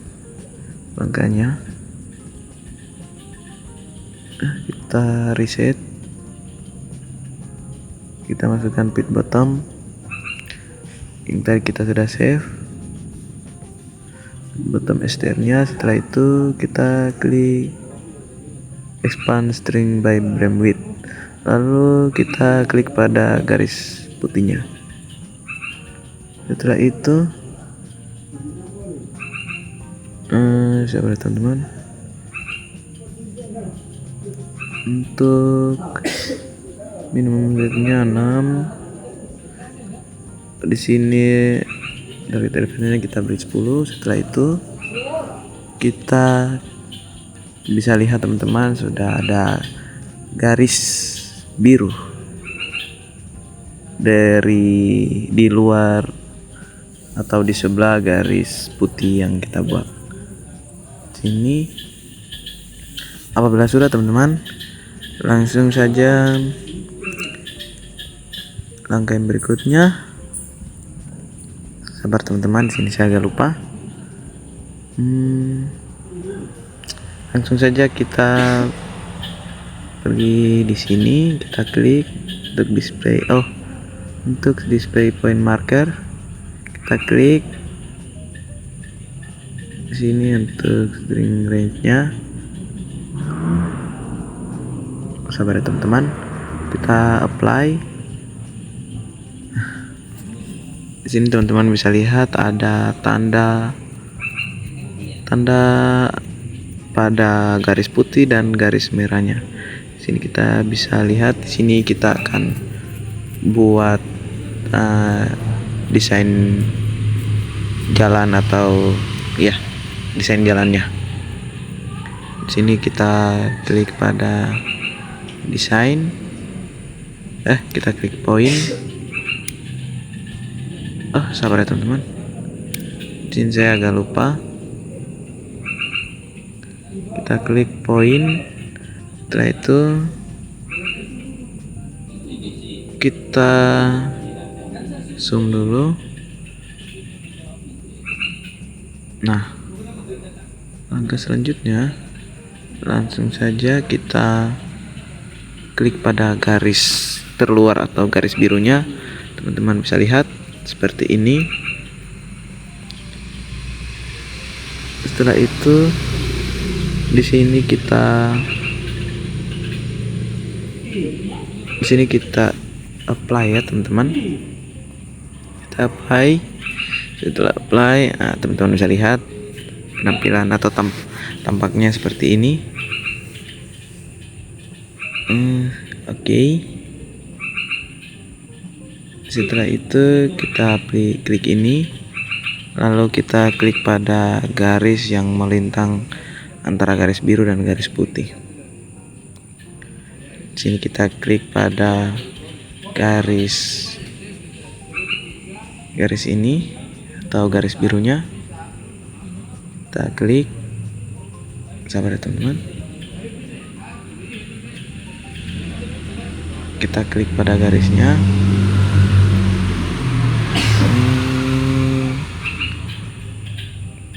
langkahnya. Kita reset, kita masukkan pit bottom yang tadi kita sudah save, bottom STR nya. Setelah itu kita klik expand string by brim width, lalu kita klik pada garis putihnya. Setelah itu sabar teman-teman, untuk minimum width-nya 6. Di sini dari referensinya kita beri 10. Setelah itu kita bisa lihat teman-teman, sudah ada garis biru dari di luar atau di sebelah garis putih yang kita buat. Sini apabila sudah teman-teman, langsung saja langkah yang berikutnya. Sabar teman-teman, di sini saya agak lupa. Langsung saja kita pergi di sini, kita klik untuk display. Untuk display point marker, kita klik di sini untuk string range-nya. Sabar ya teman-teman, kita apply. Di sini teman-teman bisa lihat ada tanda pada garis putih dan garis merahnya. Di sini kita bisa lihat, di sini kita akan buat desain jalan atau desain jalannya. Di sini kita klik pada desain, kita klik point. Sabar ya teman-teman, di sini saya agak lupa. Kita klik point. Setelah itu kita zoom dulu. Nah, langkah selanjutnya langsung saja kita klik pada garis terluar atau garis birunya. Teman-teman bisa lihat seperti ini. Setelah itu di sini kita apply ya teman-teman. Kita apply. Setelah apply, teman-teman bisa lihat penampilan atau tampaknya seperti ini. Oke. Setelah itu kita klik ini, lalu kita klik pada garis yang melintang antara garis biru dan garis putih. Sini kita klik pada garis ini atau garis birunya, kita klik. Sabar ya teman-teman, kita klik pada garisnya.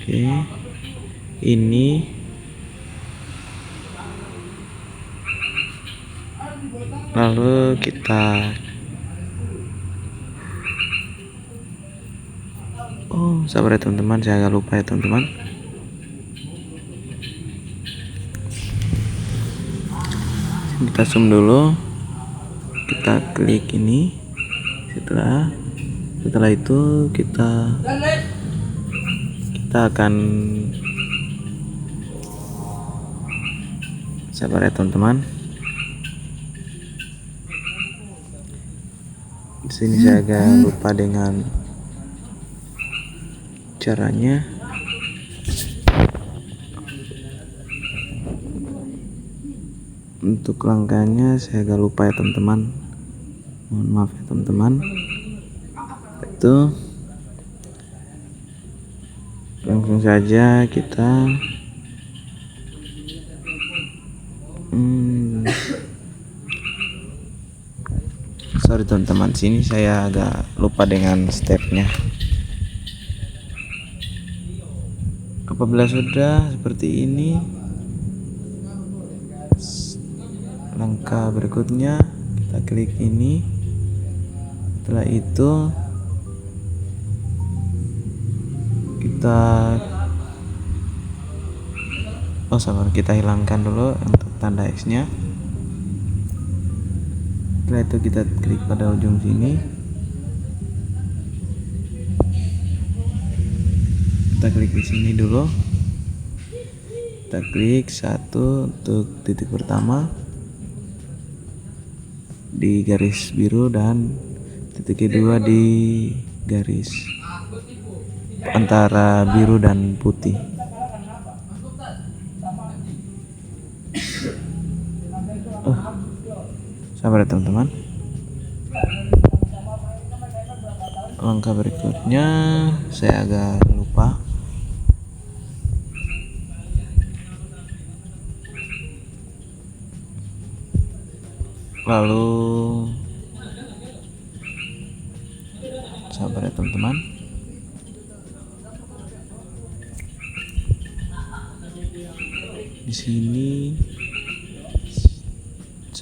Oke, ini lalu kita sabar ya teman-teman, saya agak lupa ya teman-teman. Kita zoom dulu, kita klik ini. Setelah itu kita akan, sabar ya teman-teman. Di sini saya agak lupa dengan caranya. Untuk langkahnya saya agak lupa ya teman-teman. Mohon maaf ya teman-teman. Itu langsung saja kita sorry teman-teman, sini saya agak lupa dengan stepnya. Apabila sudah seperti ini, langkah berikutnya kita klik ini. Setelah itu kita hilangkan dulu untuk tanda X nya. Setelah itu kita klik pada ujung sini, kita klik di sini dulu, kita klik 1 untuk titik pertama di garis biru dan titik kedua di garis antara biru dan putih. Sabar ya teman-teman. Langkah berikutnya saya agak lupa. Lalu sabar ya teman-teman. Di sini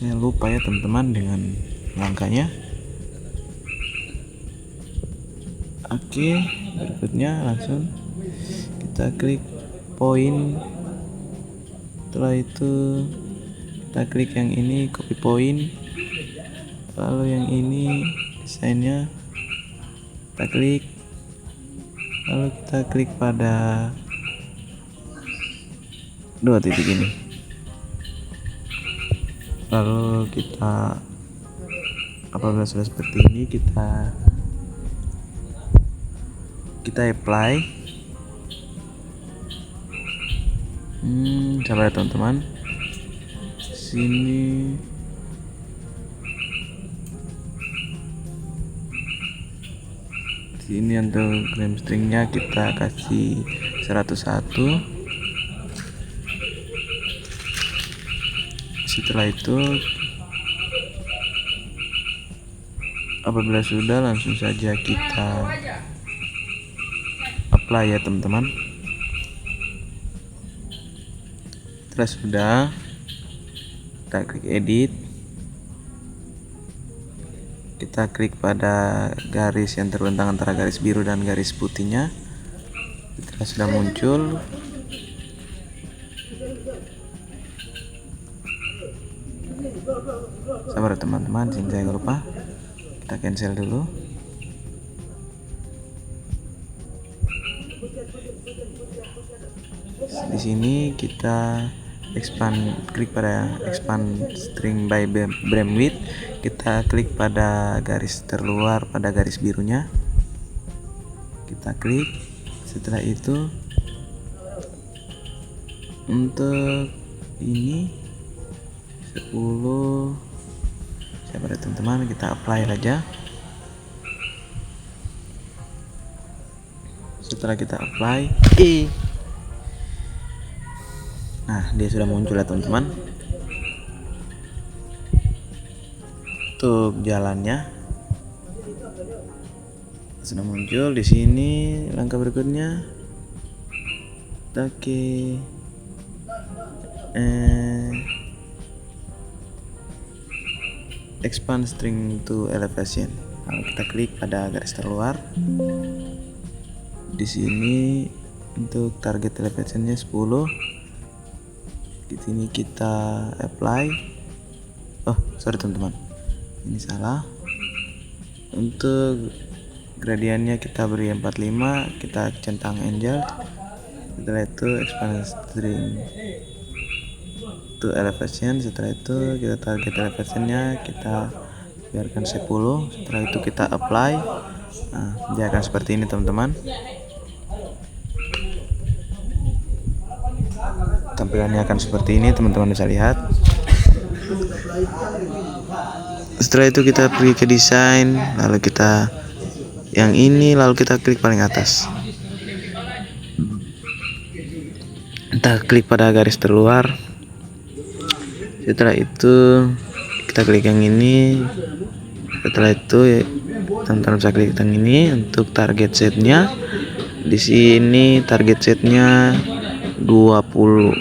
saya lupa ya teman-teman dengan langkahnya. Oke, berikutnya langsung kita klik poin. Setelah itu kita klik yang ini, copy point. Lalu yang ini desainnya kita klik. Lalu kita klik pada 2 titik ini. Lalu kita, apabila sudah seperti ini, kita apply. Sabar ya teman-teman. Sini untuk claim stringnya kita kasih 101. Setelah itu apabila sudah, langsung saja kita apply ya teman-teman. Setelah sudah, kita klik edit, kita klik pada garis yang terbentang antara garis biru dan garis putihnya. Setelah sudah muncul, sabar teman-teman, sini saya lupa, kita cancel dulu. sini kita klik pada expand string by beam width. Kita klik pada garis terluar pada garis birunya. Kita klik. Setelah itu untuk ini 10 siapa teman-teman, kita apply saja. Setelah kita apply, nah dia sudah muncul ya teman-teman. Untuk jalannya sudah muncul di sini. Langkah berikutnya kita expand string to elevation. Lalu kita klik pada garis terluar. Di sini untuk target elevationnya 10. Di sini kita apply. Oh sorry teman-teman, ini salah. Untuk gradiennya kita beri 45. Kita centang angel. Setelah itu expand string to elevation. Setelah itu kita target elevationnya kita biarkan 10. Setelah itu kita apply. Nah, dia akan seperti ini teman-teman. Tampilannya akan seperti ini, teman-teman bisa lihat. Setelah itu kita pergi ke desain, lalu kita yang ini, lalu kita klik paling atas. Kita klik pada garis terluar. Setelah itu kita klik yang ini. Setelah itu teman-teman bisa klik yang ini. Untuk target setnya di sini target setnya 20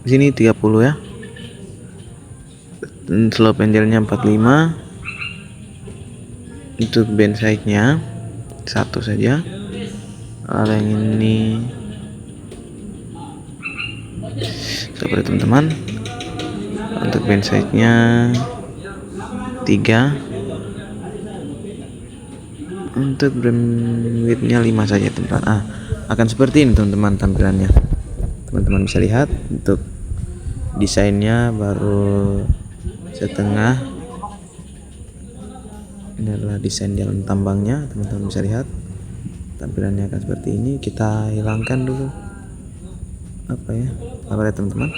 di sini 30 ya. Dan slope angelnya 45. Untuk band side-nya 1 saja. Lalu yang ini seperti teman-teman. Untuk band side-nya 3. Untuk brim width-nya 5 saja teman-teman. Akan seperti ini teman-teman tampilannya. Teman-teman bisa lihat untuk desainnya baru setengah. Ini adalah desain jalan tambangnya, teman-teman bisa lihat tampilannya akan seperti ini. Kita hilangkan dulu apa ya teman-teman.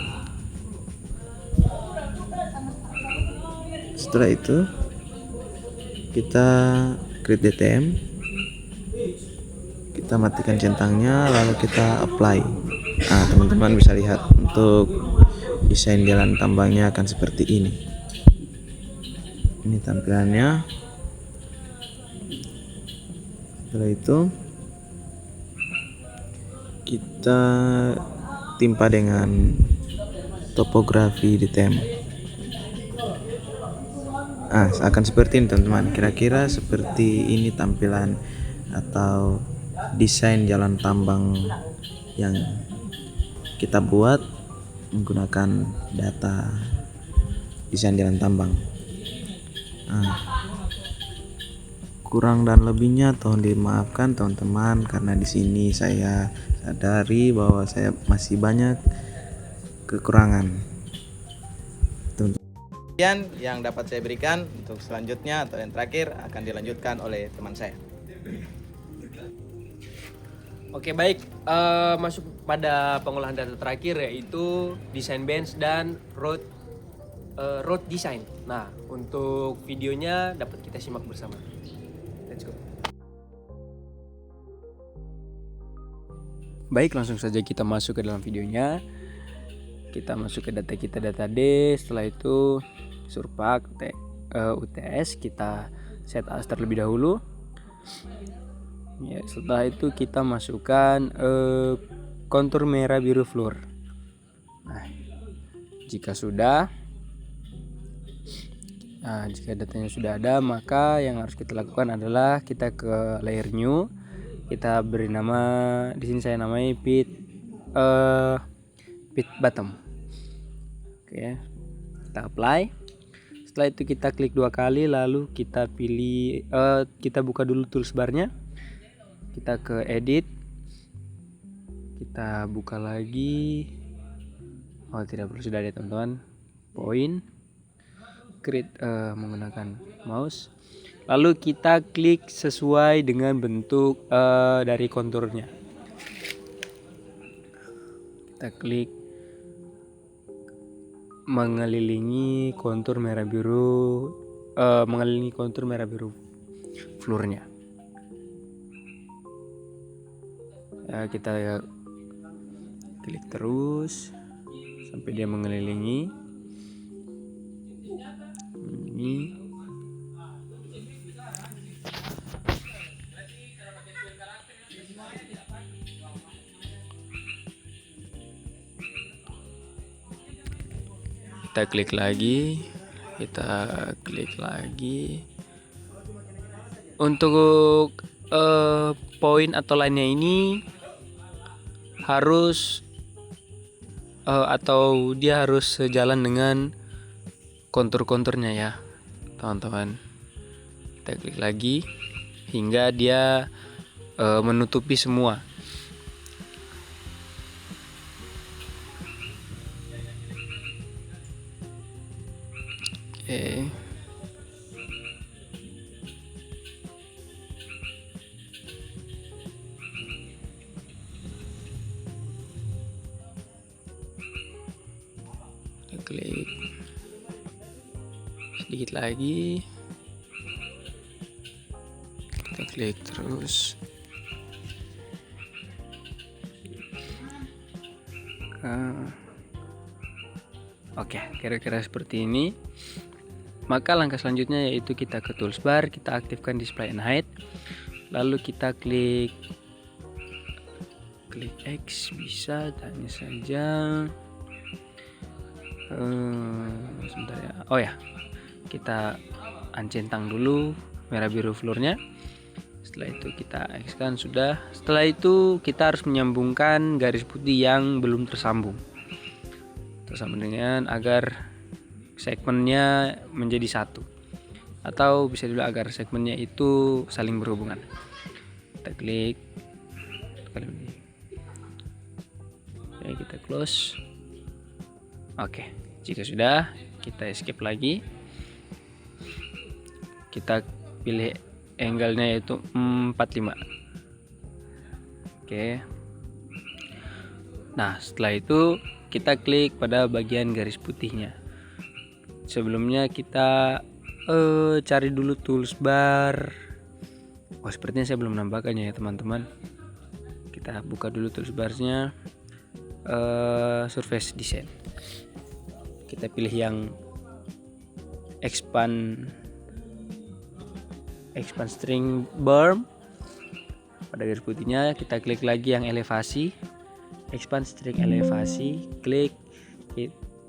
Setelah itu kita create DTM, kita matikan centangnya, lalu kita apply. Nah teman-teman bisa lihat untuk desain jalan tambangnya akan seperti ini. Ini tampilannya. Setelah itu kita timpa dengan topografi DTM. Akan seperti ini teman-teman. Kira-kira seperti ini tampilan atau desain jalan tambang yang kita buat menggunakan data desain jalan tambang. Kurang dan lebihnya tolong dimaafkan teman-teman, karena di sini saya sadari bahwa saya masih banyak kekurangan. Sekian yang dapat saya berikan. Untuk selanjutnya atau yang terakhir akan dilanjutkan oleh teman saya. Oke baik, masuk pada pengolahan data terakhir yaitu desain bench dan road design. Nah untuk videonya dapat kita simak bersama. Let's go. Baik, langsung saja kita masuk ke dalam videonya. Kita masuk ke data kita, data D. Setelah itu Surpak UTS kita set as terlebih dahulu. Ya, setelah itu kita masukkan kontur merah biru floor. Nah, jika datanya sudah ada, maka yang harus kita lakukan adalah kita ke layer new. Kita beri nama, di sini saya namai pit bottom. Oke, kita apply. Setelah itu kita klik 2 kali, lalu kita pilih kita buka dulu toolsbarnya. Kita ke edit, Kita buka lagi. Oh, tidak perlu, sudah ada teman-teman. Point, create menggunakan mouse. Lalu kita klik sesuai dengan bentuk dari konturnya. Kita klik mengelilingi kontur merah biru, floornya. Ya, kita klik terus sampai dia mengelilingi. Ini kita klik lagi. Untuk poin atau lainnya ini harus atau dia harus sejalan dengan kontur-konturnya ya teman-teman. Kita klik lagi hingga dia menutupi semua. Oke. Kita klik sedikit lagi. Kita klik terus. Oke, kira-kira seperti ini. Maka langkah selanjutnya yaitu kita ke toolbar, kita aktifkan display and hide, lalu kita klik X, bisa tanya saja. Sebentar ya. Oh ya, kita uncentang dulu merah biru floornya. Setelah itu kita X kan sudah. Setelah itu kita harus menyambungkan garis putih yang belum tersambung dengan agar segmennya menjadi satu, atau bisa juga agar segmennya itu saling berhubungan. Kita klik, kita close. Oke, jika sudah, kita escape lagi. Kita pilih angle-nya yaitu 45. Oke. Nah, setelah itu kita klik pada bagian garis putihnya. Sebelumnya kita cari dulu toolbar. Oh, sepertinya saya belum menambahkannya ya teman-teman. Kita buka dulu toolbarnya, surface design. Kita pilih yang expand string berm. Pada garis putihnya kita klik lagi yang elevasi, expand string elevasi, klik.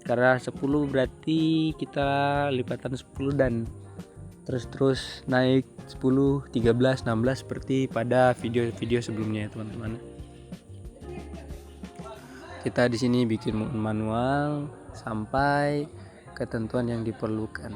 Karena 10 berarti kita lipatan 10 dan terus naik 10, 13, 16 seperti pada video-video sebelumnya ya teman-teman. Kita di sini bikin manual sampai ketentuan yang diperlukan.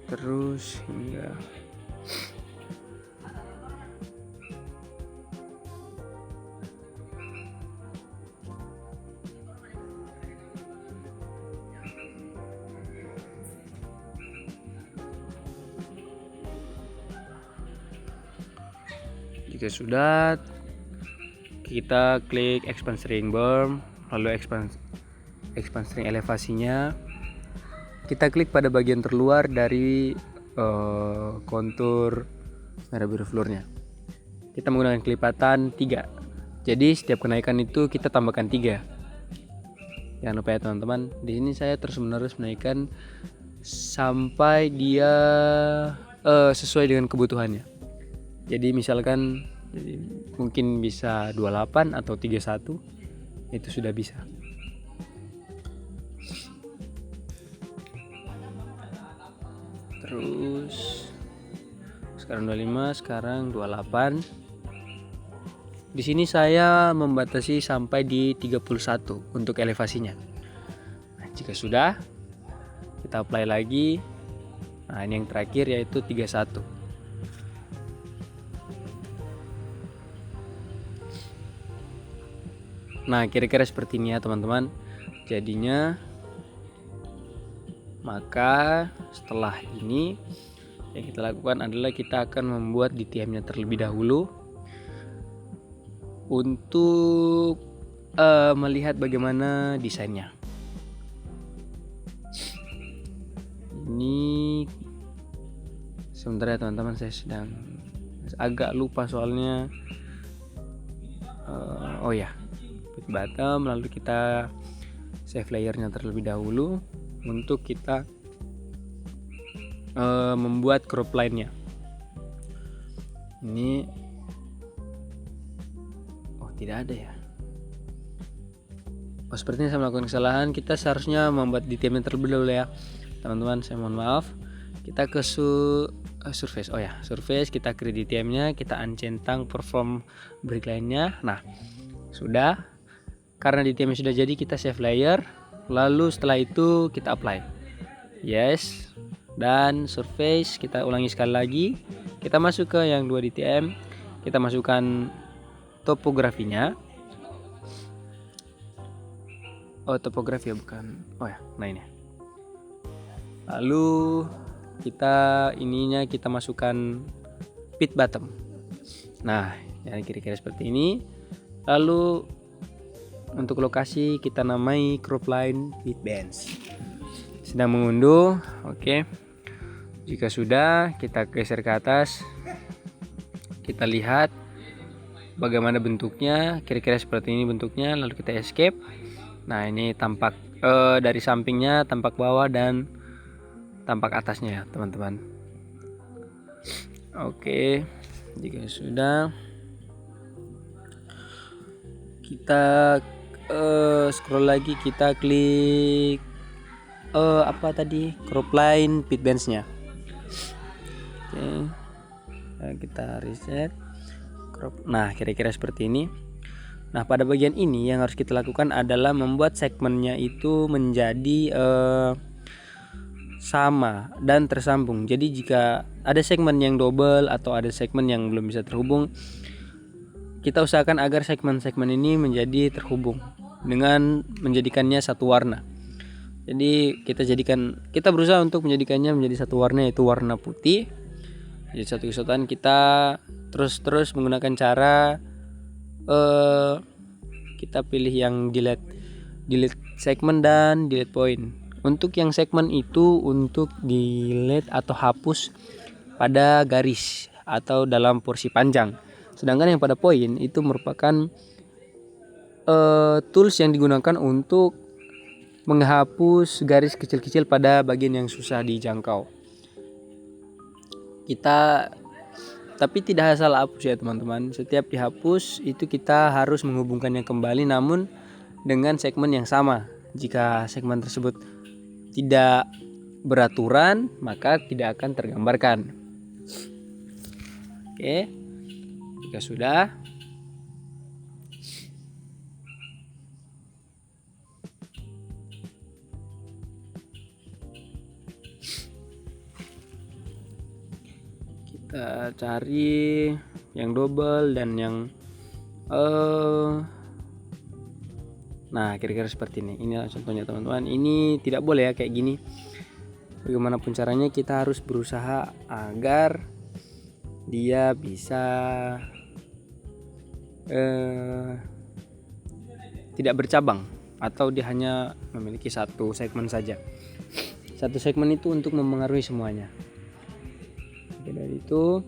Terus hingga jika sudah, kita klik expand string berm, lalu expand string elevasinya. Kita klik pada bagian terluar dari kontur merah biru floornya. Kita menggunakan kelipatan 3. Jadi setiap kenaikan itu kita tambahkan 3. Jangan lupa ya teman-teman. Di sini saya terus menerus menaikkan sampai dia sesuai dengan kebutuhannya. Jadi misalkan mungkin bisa 28 atau 31, itu sudah bisa. Terus sekarang 25, sekarang 28. Di sini saya membatasi sampai di 31 untuk elevasinya. Nah, jika sudah, kita apply lagi. Nah, ini yang terakhir yaitu 31. Nah, kira-kira seperti ini ya teman-teman. Jadinya, maka setelah ini yang kita lakukan adalah kita akan membuat DTM-nya terlebih dahulu untuk melihat bagaimana desainnya. Ini sebentar ya teman-teman, saya sedang agak lupa soalnya. Oh ya, pit bottom, lalu kita save layernya terlebih dahulu untuk kita membuat crop line-nya. Ini tidak ada ya. Sepertinya saya melakukan kesalahan. Kita seharusnya membuat DTM terlebih dahulu ya teman-teman, saya mohon maaf. Kita ke surface. Oh ya, surface, kita create DTM-nya, kita uncentang perform break line-nya. Nah, sudah. Karena DTM sudah jadi, kita save layer. Lalu setelah itu kita apply. Yes. Dan surface kita ulangi sekali lagi. Kita masuk ke yang 2 DTM. Kita masukkan topografinya. Oh, topografi ya, bukan. Oh ya, nah ini. Lalu kita masukkan pit bottom. Nah, ya kira-kira seperti ini. Lalu untuk lokasi kita namai crop line pit bench. Sedang mengunduh. Oke. Jika sudah, kita geser ke atas. Kita lihat bagaimana bentuknya, kira-kira seperti ini bentuknya. Lalu kita escape. Nah, ini tampak dari sampingnya, tampak bawah dan tampak atasnya ya teman-teman. Oke, jika sudah, kita scroll lagi, kita klik crop line pit bench-nya. Oke, kita reset crop. Nah, kira-kira seperti ini. Nah, pada bagian ini yang harus kita lakukan adalah membuat segmennya itu menjadi sama dan tersambung. Jadi jika ada segmen yang double atau ada segmen yang belum bisa terhubung, kita usahakan agar segmen-segmen ini menjadi terhubung dengan menjadikannya satu warna. Jadi kita berusaha untuk menjadikannya menjadi satu warna, yaitu warna putih. Jadi satu kesatuan. Kita terus menggunakan cara kita pilih yang delete segmen dan delete point. Untuk yang segmen itu untuk delete atau hapus pada garis atau dalam porsi panjang. Sedangkan yang pada poin itu merupakan tools yang digunakan untuk menghapus garis kecil-kecil pada bagian yang susah dijangkau. Tapi tidak asal hapus ya teman-teman. Setiap dihapus itu kita harus menghubungkannya kembali, namun dengan segmen yang sama. Jika segmen tersebut tidak beraturan, maka tidak akan tergambarkan. Oke, jika sudah, kita cari yang double dan yang nah kira-kira seperti ini. Ini contohnya teman-teman. Ini tidak boleh ya kayak gini. Bagaimanapun caranya kita harus berusaha agar dia bisa tidak bercabang atau dia hanya memiliki satu segmen saja. Satu segmen itu untuk mempengaruhi semuanya. Oke, dari itu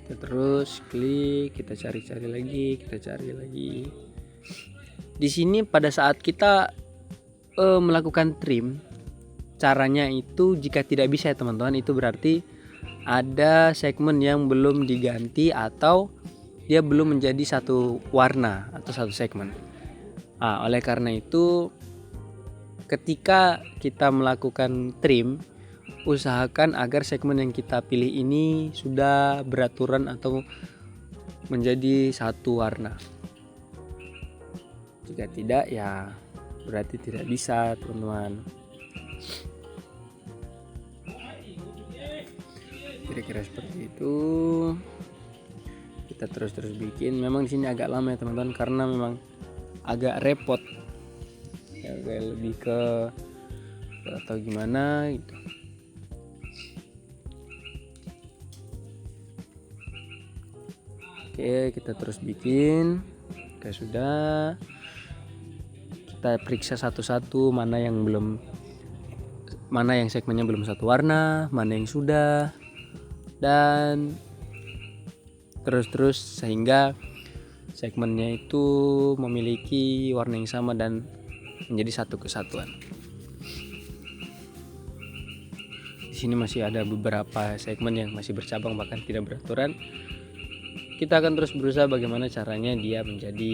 kita terus klik, kita cari lagi. Di sini pada saat kita melakukan trim, caranya itu jika tidak bisa ya teman-teman, itu berarti ada segmen yang belum diganti atau dia belum menjadi satu warna atau satu segmen. Nah, oleh karena itu ketika kita melakukan trim usahakan agar segmen yang kita pilih ini sudah beraturan atau menjadi satu warna. Jika tidak, ya berarti tidak bisa, teman-teman. Kira-kira seperti itu. Kita terus bikin. Memang di sini agak lama ya teman-teman, karena memang agak repot. Ya, kayak lebih ke atau gimana gitu. Oke, kita terus bikin. Oke, sudah. Kita periksa satu-satu mana yang segmennya belum satu warna, mana yang sudah, dan terus sehingga segmennya itu memiliki warna yang sama dan menjadi satu kesatuan. Di sini masih ada beberapa segmen yang masih bercabang bahkan tidak beraturan. Kita akan terus berusaha bagaimana caranya dia menjadi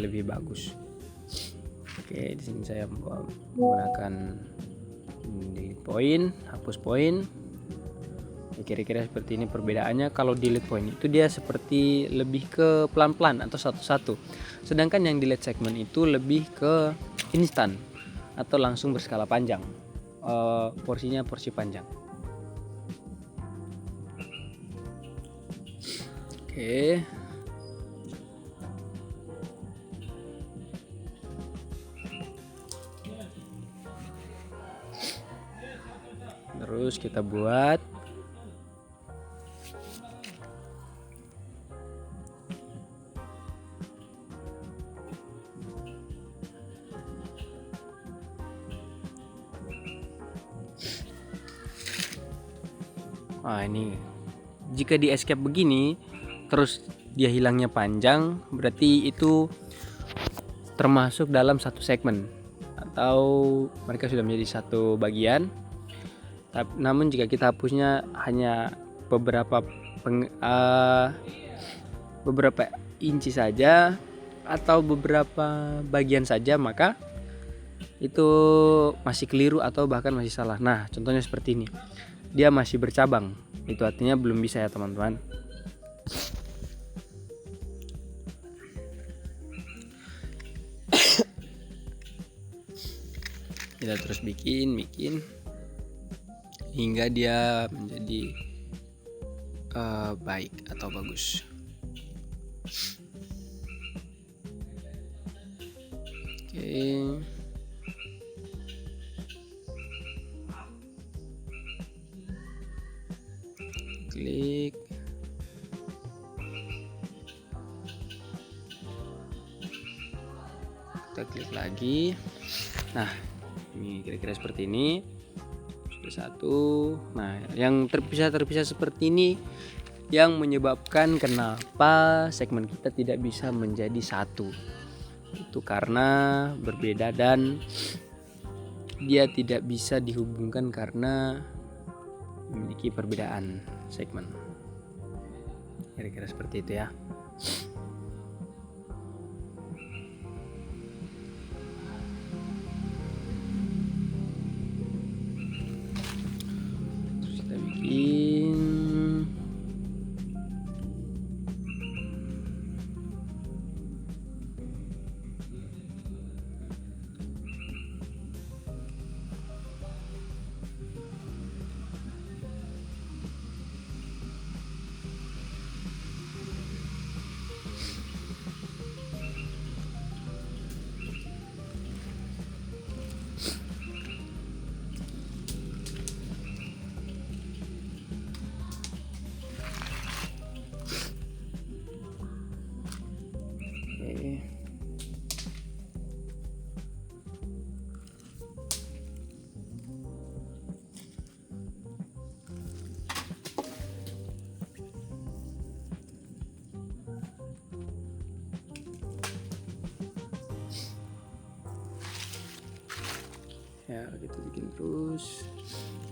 lebih bagus. Oke, di sini saya menggunakan delete point, hapus point. Kira-kira seperti ini perbedaannya. Kalau delete point itu dia seperti lebih ke pelan-pelan atau satu-satu. Sedangkan yang delete segment itu lebih ke instan atau langsung berskala panjang. Porsinya porsi panjang. Oke. Terus kita buat ini jika di escape begini terus dia hilangnya panjang, berarti itu termasuk dalam satu segmen atau mereka sudah menjadi satu bagian. Namun jika kita hapusnya hanya beberapa inci saja atau beberapa bagian saja, maka itu masih keliru atau bahkan masih salah. Nah, contohnya seperti ini. Dia masih bercabang. Itu artinya belum bisa ya, teman-teman. Kita terus bikin hingga dia menjadi baik atau bagus. Oke. Klik. Kita klik lagi. Nah, ini kira-kira seperti ini. Sudah satu. Nah, yang terpisah seperti ini yang menyebabkan kenapa segmen kita tidak bisa menjadi satu. Itu karena berbeda dan dia tidak bisa dihubungkan karena memiliki perbedaan segmen. Kira-kira seperti itu ya. Terus kita bikin ya, kita bikin terus.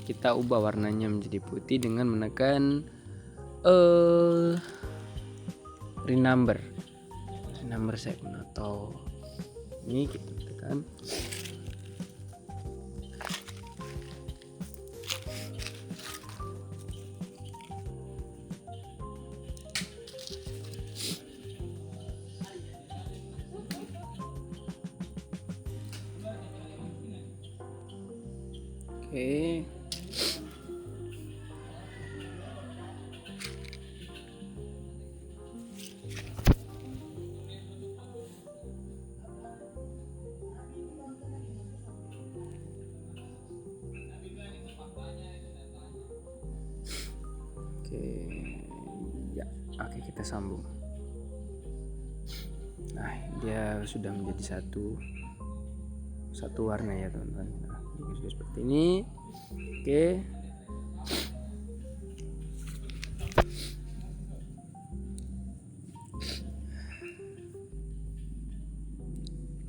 Kita ubah warnanya menjadi putih dengan menekan renumber segmen atau ini kita tekan. Oke. Oke, ya, oke kita sambung. Nah, dia sudah menjadi satu warna ya teman-teman. Nah, ini sudah seperti ini. Oke.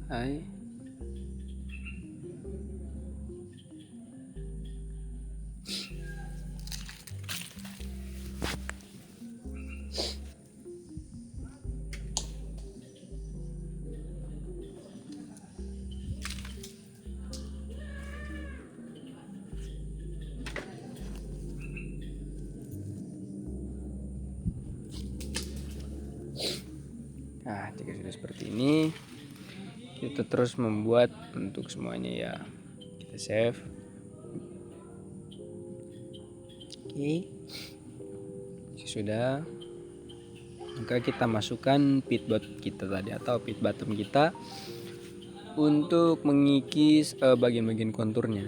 Hai. Nah, jika sudah seperti ini, kita terus membuat bentuk semuanya ya. Kita save. Oke. Jika sudah, maka kita masukkan pit bottom kita tadi atau pit bottom kita untuk mengikis bagian-bagian konturnya.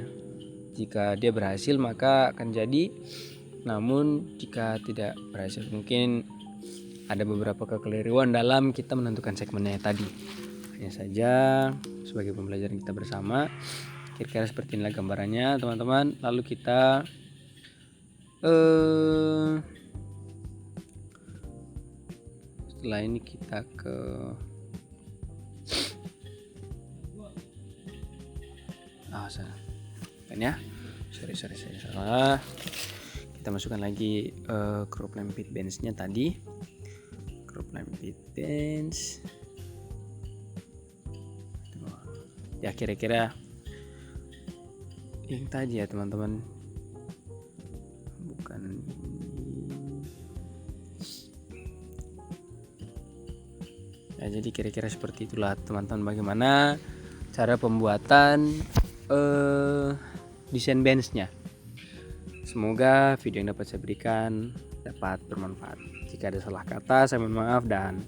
Jika dia berhasil maka akan jadi. Namun jika tidak berhasil mungkin ada beberapa kekeliruan dalam kita menentukan segmennya tadi. Hanya saja sebagai pembelajaran kita bersama, kira-kira seperti inilah gambarannya teman-teman. Lalu kita setelah ini kita ke sorry salah. Kita masukkan lagi crop line pit bands-nya tadi. Crop line pit bands. Ya kira-kira yang tadi ya teman-teman. Bukan ini. Ya jadi kira-kira seperti itulah teman-teman bagaimana cara pembuatan desain bands-nya. Semoga video yang dapat saya berikan dapat bermanfaat. Jika ada salah kata saya mohon maaf dan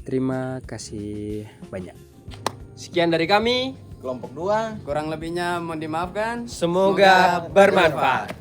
terima kasih banyak. Sekian dari kami. Kelompok 2. Kurang lebihnya mohon dimaafkan. Semoga bermanfaat.